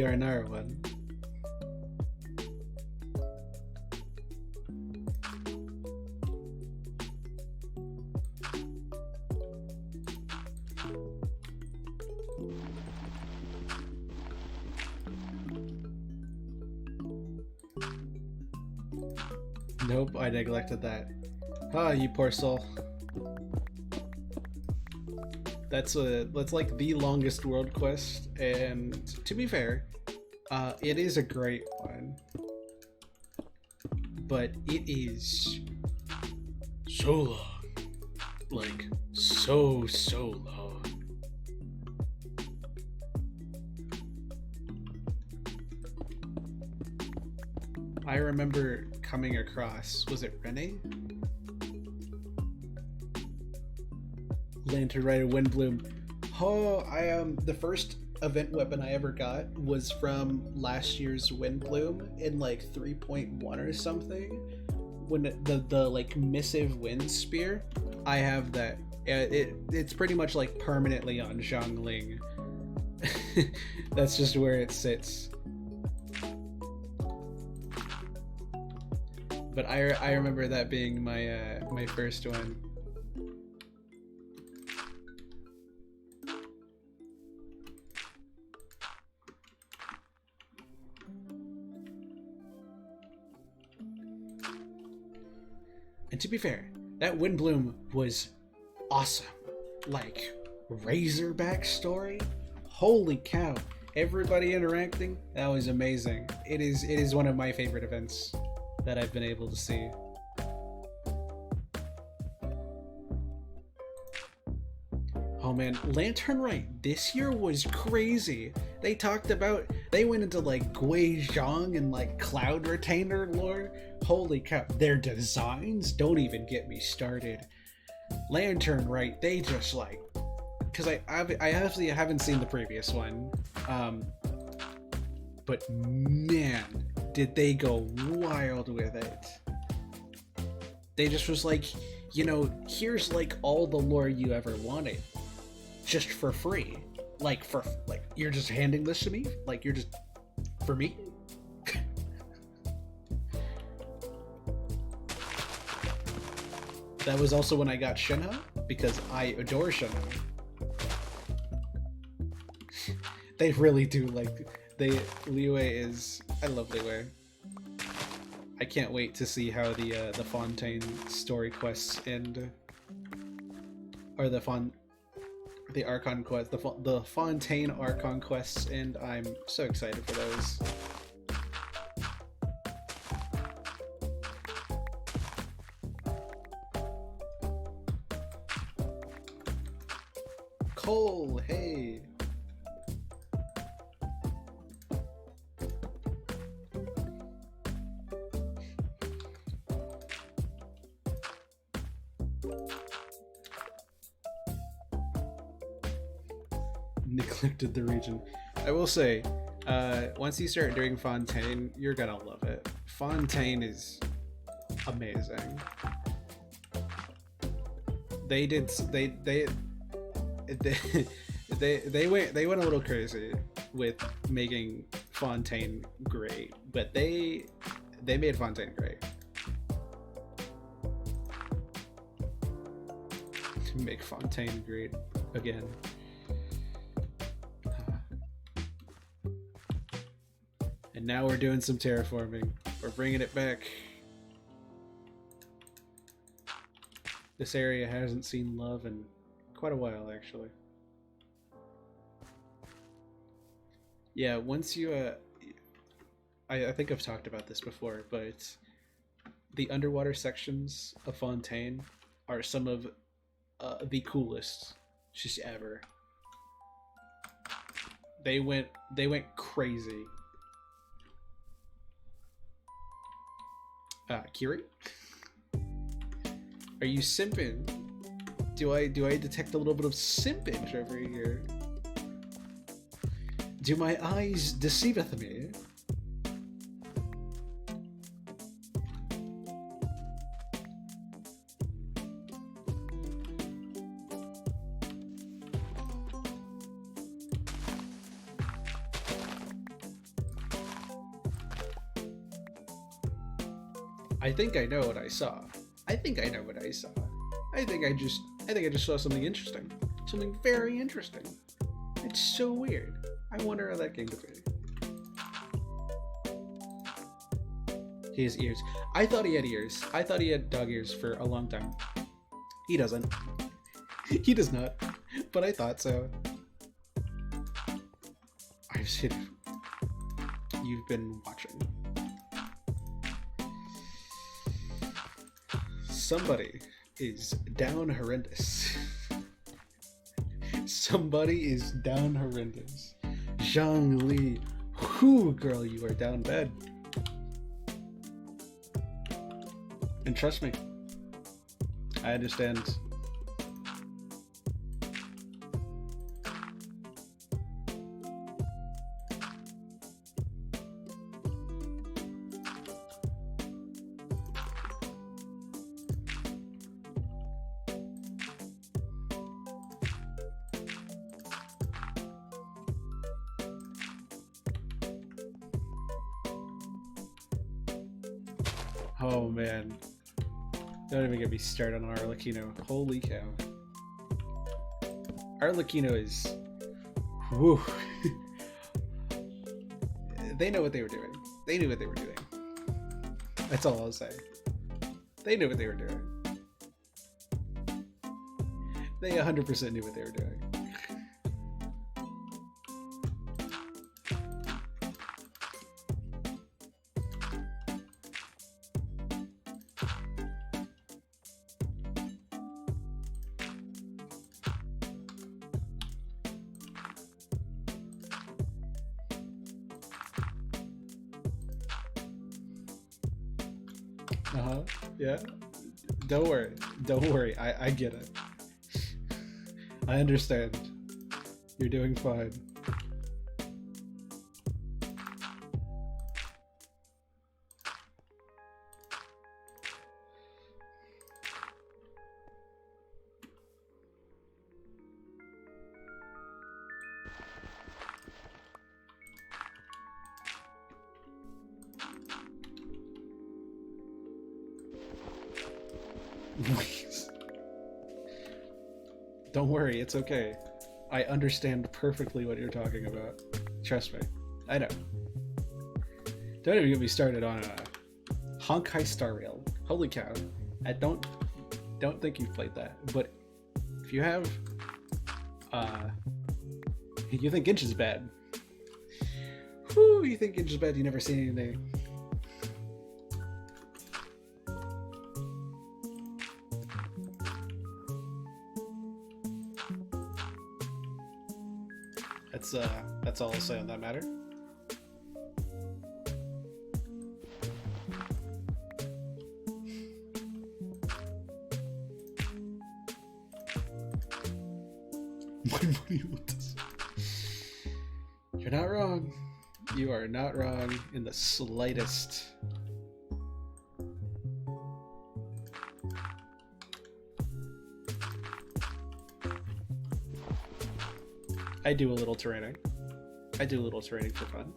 R&R one? Nope, I neglected that. Ah, you poor soul. That's like the longest world quest, and to be fair, it is a great one, but it is so long, like so long. I remember coming across, was it Renee? Lantern Rider Windbloom. Oh, the first event weapon I ever got was from last year's Windbloom in like 3.1 or something. When the like missive wind spear, I have that. It's pretty much like permanently on Zhongling. That's just where it sits. But I remember that being my my first one. And to be fair, that Windbloom was awesome. Like, Razorback story? Holy cow. Everybody interacting? That was amazing. It is one of my favorite events that I've been able to see. Oh man, Lantern Rite this year was crazy. They went into like Guizhong and like Cloud Retainer lore. Holy cow, their designs, don't even get me started. Lantern Rite, they just like, because I actually haven't seen the previous one, but man, did they go wild with it. They just was like, you know, here's like all the lore you ever wanted, just for free. Like, you're just handing this to me? Like, you're just, for me? That was also when I got Shinha, because I adore Shinha. They really do, like, Liyue is, I love Liyue. I can't wait to see how the Fontaine story quests end. Or the Archon quest, the Fontaine Archon quests, and I'm so excited for those. Cole, hey. Neglected the region. I will say, once you start doing Fontaine, you're gonna love it. Fontaine is amazing. They went a little crazy with making Fontaine great, but they made Fontaine great. To make Fontaine great again. And now we're doing some terraforming. We're bringing it back. This area hasn't seen love in quite a while, actually. Yeah, once you, I think I've talked about this before, but the underwater sections of Fontaine are some of the coolest just ever. They went crazy. Kiri? Are you simping? Do I detect a little bit of simpage over here? Do my eyes deceiveth me? I think I know what I saw. I think I know what I saw. I think I just saw something interesting. Something very interesting. It's so weird. I wonder how that came to be. He has ears. I thought he had ears. I thought he had dog ears for a long time. He doesn't. He does not. But I thought so. I've seen. You've been watching. Somebody is down horrendous. Somebody is down horrendous. Zhang Li. Whoo, girl, you are down bad. And trust me, I understand. Oh man. Don't even get me started on Arlecchino. Holy cow. Arlecchino is... Woo. They know what they were doing. They knew what they were doing. That's all I'll say. They knew what they were doing. They 100% knew what they were doing. Uh-huh. Yeah. Don't worry. Don't worry. I get it. I understand. You're doing fine. Don't worry, it's okay. I understand perfectly what you're talking about. Trust me. I know. Don't even get me started on Honkai Star Rail. Holy cow. I don't think you've played that, but if you have, you think Inch is bad. Whew, you think Inch is bad, you never seen anything. That's all I'll say on that matter. My money with this. You're not wrong. You are not wrong in the slightest. I do a little terraining. I do a little terraining for fun.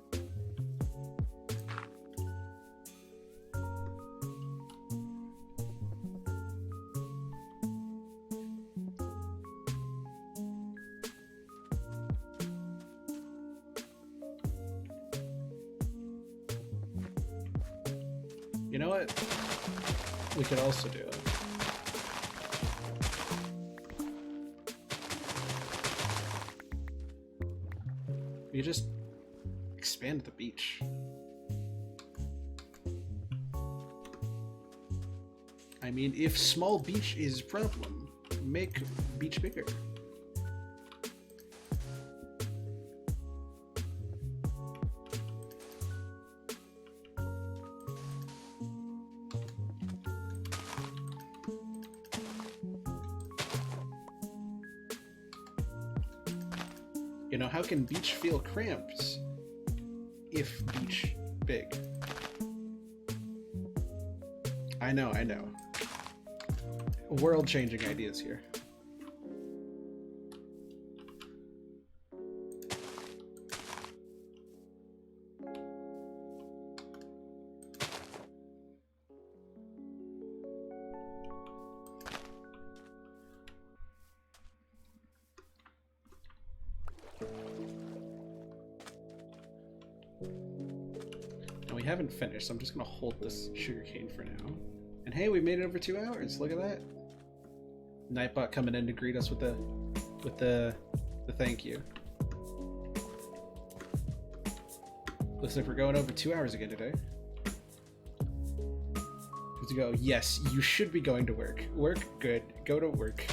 You know what? We could also do it. You just expand the beach. I mean, if small beach is problem, make beach bigger. You know, how can beach feel cramped if beach big? I know. World-changing ideas here. And we haven't finished, so I'm just gonna hold this sugarcane for now. And hey, we made it over 2 hours. Look at that. Nightbot coming in to greet us with the thank you. Looks like we're going over 2 hours again today. To go, yes, you should be going to work. Work, good. Go to work.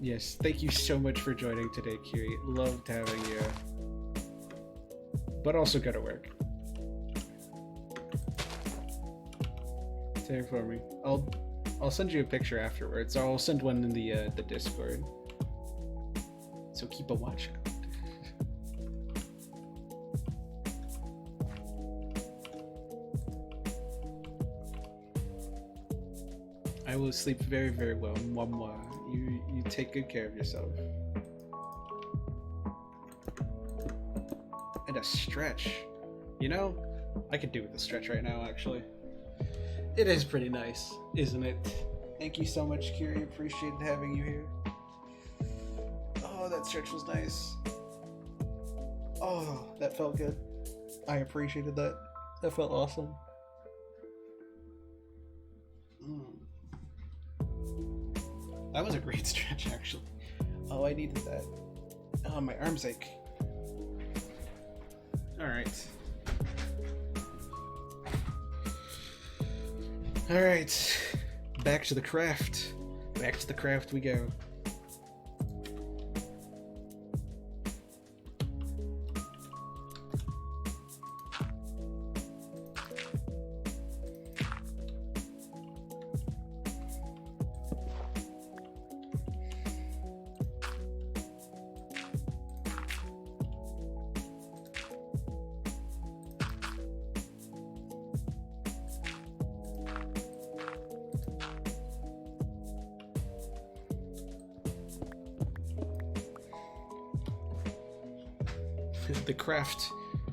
Yes, thank you so much for joining today, Kiri. Loved having you. But also go to work. Terraforming. I'll send you a picture afterwards. I'll send one in the Discord. So keep a watch out. I will sleep very, very well. Mwah, mwah. You take good care of yourself. And a stretch. You know, I could do with a stretch right now, actually. It is pretty nice, isn't it? Thank you so much, Kiri. Appreciated having you here. Oh, that stretch was nice. Oh, that felt good. I appreciated that. That felt awesome. That was a great stretch, actually. Oh, I needed that. Oh, my arms ache. Alright. Alright. Back to the craft. Back to the craft we go.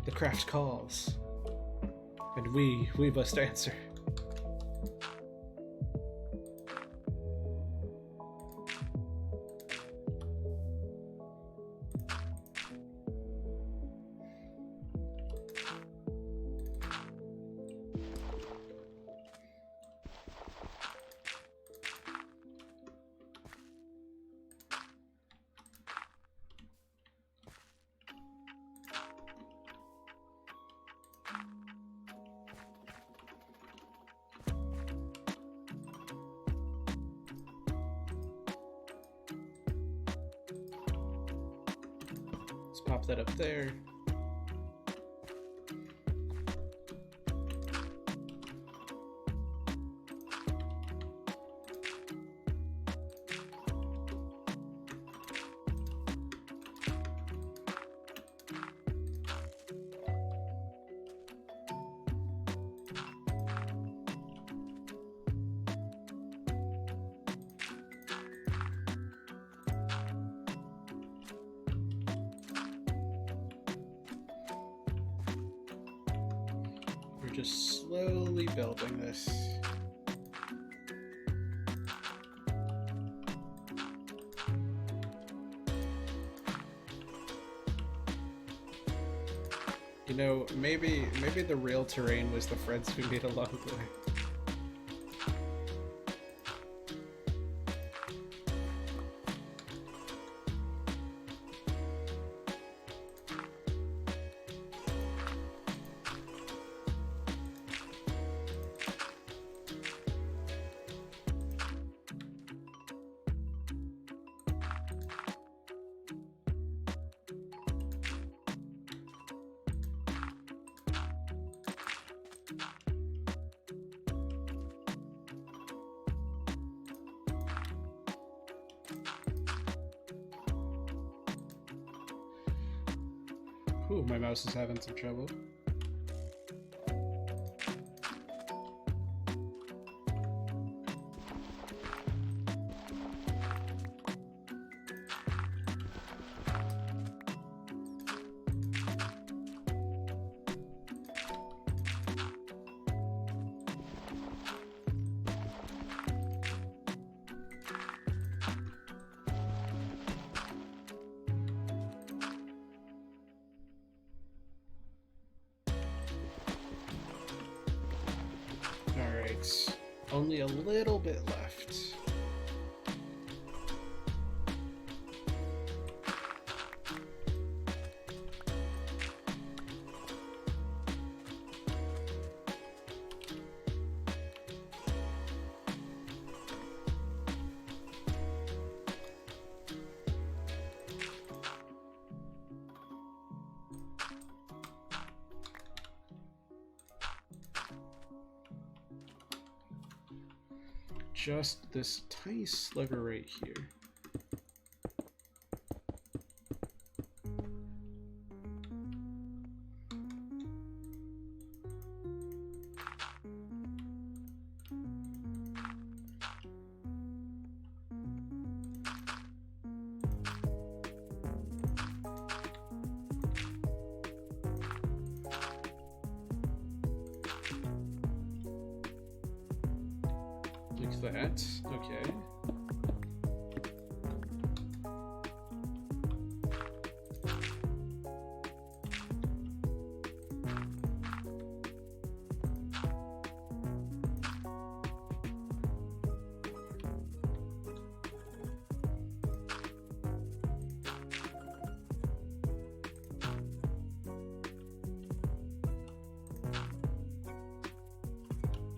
The craft calls, and we must answer. Pop that up there. Just slowly building this. You know, maybe the real terrain was the friends we made along the way. Ooh, my mouse is having some trouble. Alright, only a little bit left. Just this tiny sliver right here. Like that. Okay.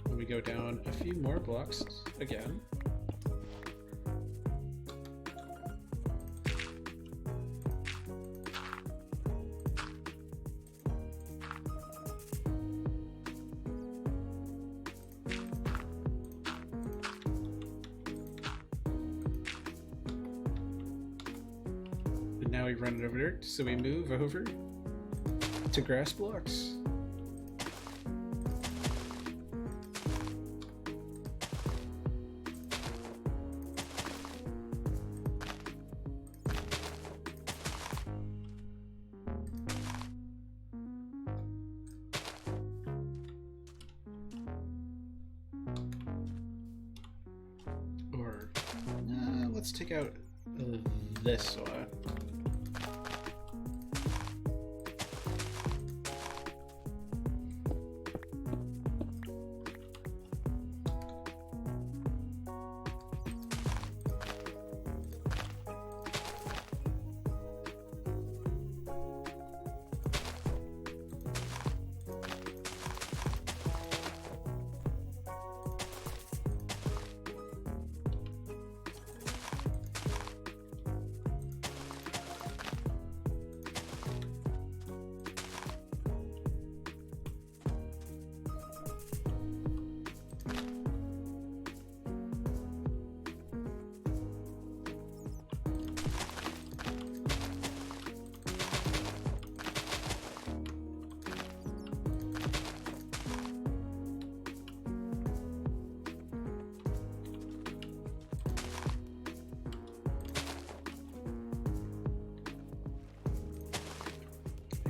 Then we go down a few more blocks again. And now we run it over dirt, so we move over to grass blocks. Or let's take out this one.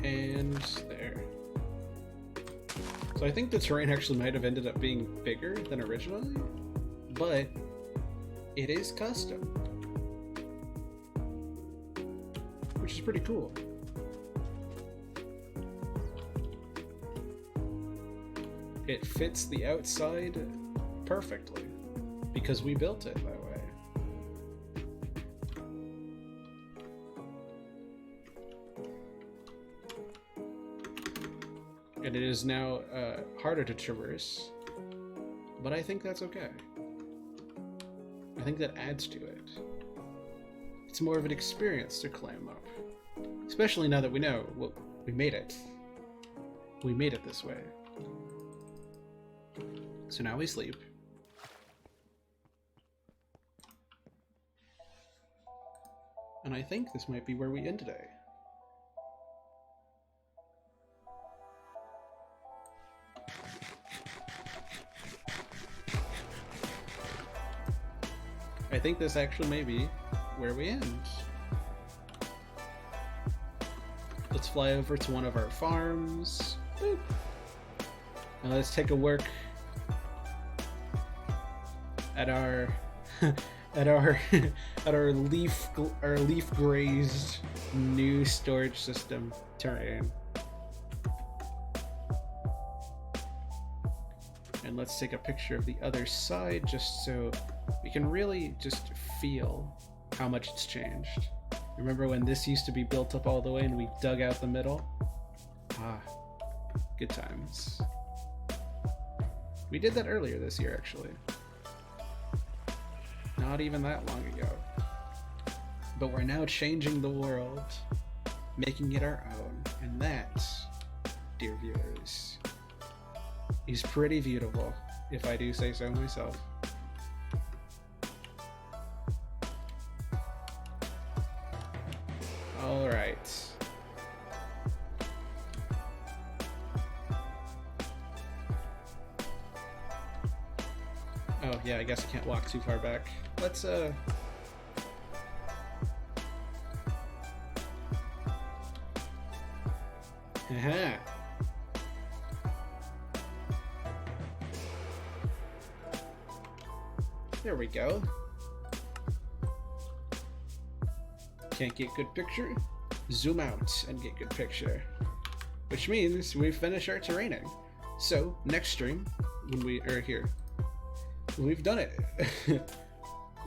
And there. So I think the terrain actually might have ended up being bigger than originally, but it is custom, which is pretty cool. It fits the outside perfectly because we built it that way. And it is now harder to traverse, but I think that's okay. I think that adds to it. It's more of an experience to climb up, especially now that we know, well, we made it. We made it this way. So now we sleep. And I think this might be where we end today. I think this actually may be where we end. Let's fly over to one of our farms. Boop. And let's take a look at our at our leaf grazed new storage system terrain. And let's take a picture of the other side just so we can really just feel how much it's changed. Remember when this used to be built up all the way and we dug out the middle? Ah, good times. We did that earlier this year, actually. Not even that long ago. But we're now changing the world, making it our own. And that, dear viewers, is pretty beautiful, if I do say so myself. Alright. Oh, yeah, I guess I can't walk too far back. Let's, Aha. There we go. Can't get good picture? Zoom out and get good picture. Which means we finish our terraining. So, next stream, when we are here, we've done it.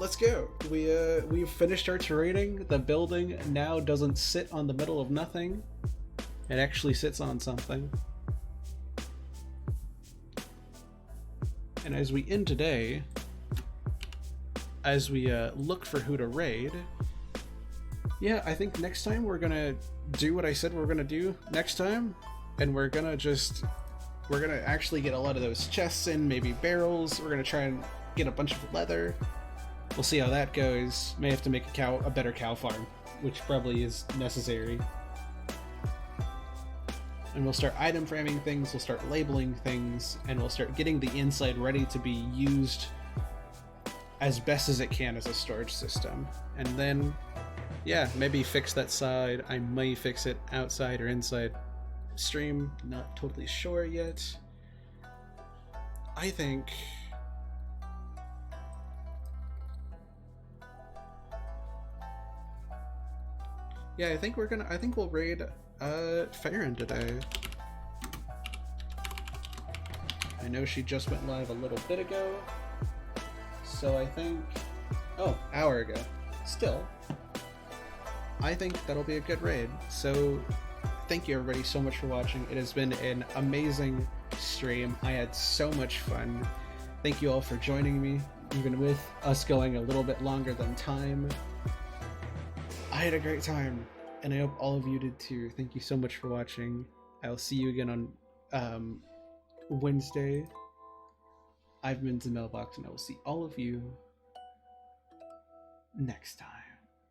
Let's go. We've finished our terraining. The building now doesn't sit on the middle of nothing. It actually sits on something. And as we end today, as we look for who to raid, yeah, I think next time we're gonna do what I said we're gonna do next time, and we're gonna actually get a lot of those chests in, maybe barrels. We're gonna try and get a bunch of leather. We'll see how that goes. May have to make a better cow farm, which probably is necessary. And we'll start item framing things, we'll start labeling things, and we'll start getting the inside ready to be used as best as it can as a storage system. And then, yeah, maybe fix that side. I might fix it outside or inside stream, not totally sure yet. I think yeah, I think we'll raid Farron today. I know she just went live a little bit ago, so I think, oh, hour ago. Still, I think that'll be a good raid. So thank you everybody so much for watching. It has been an amazing stream. I had so much fun. Thank you all for joining me, even with us going a little bit longer than time. I had a great time, and I hope all of you did too. Thank you so much for watching. I'll see you again on Wednesday. I've been to Mailbox, and I will see all of you next time.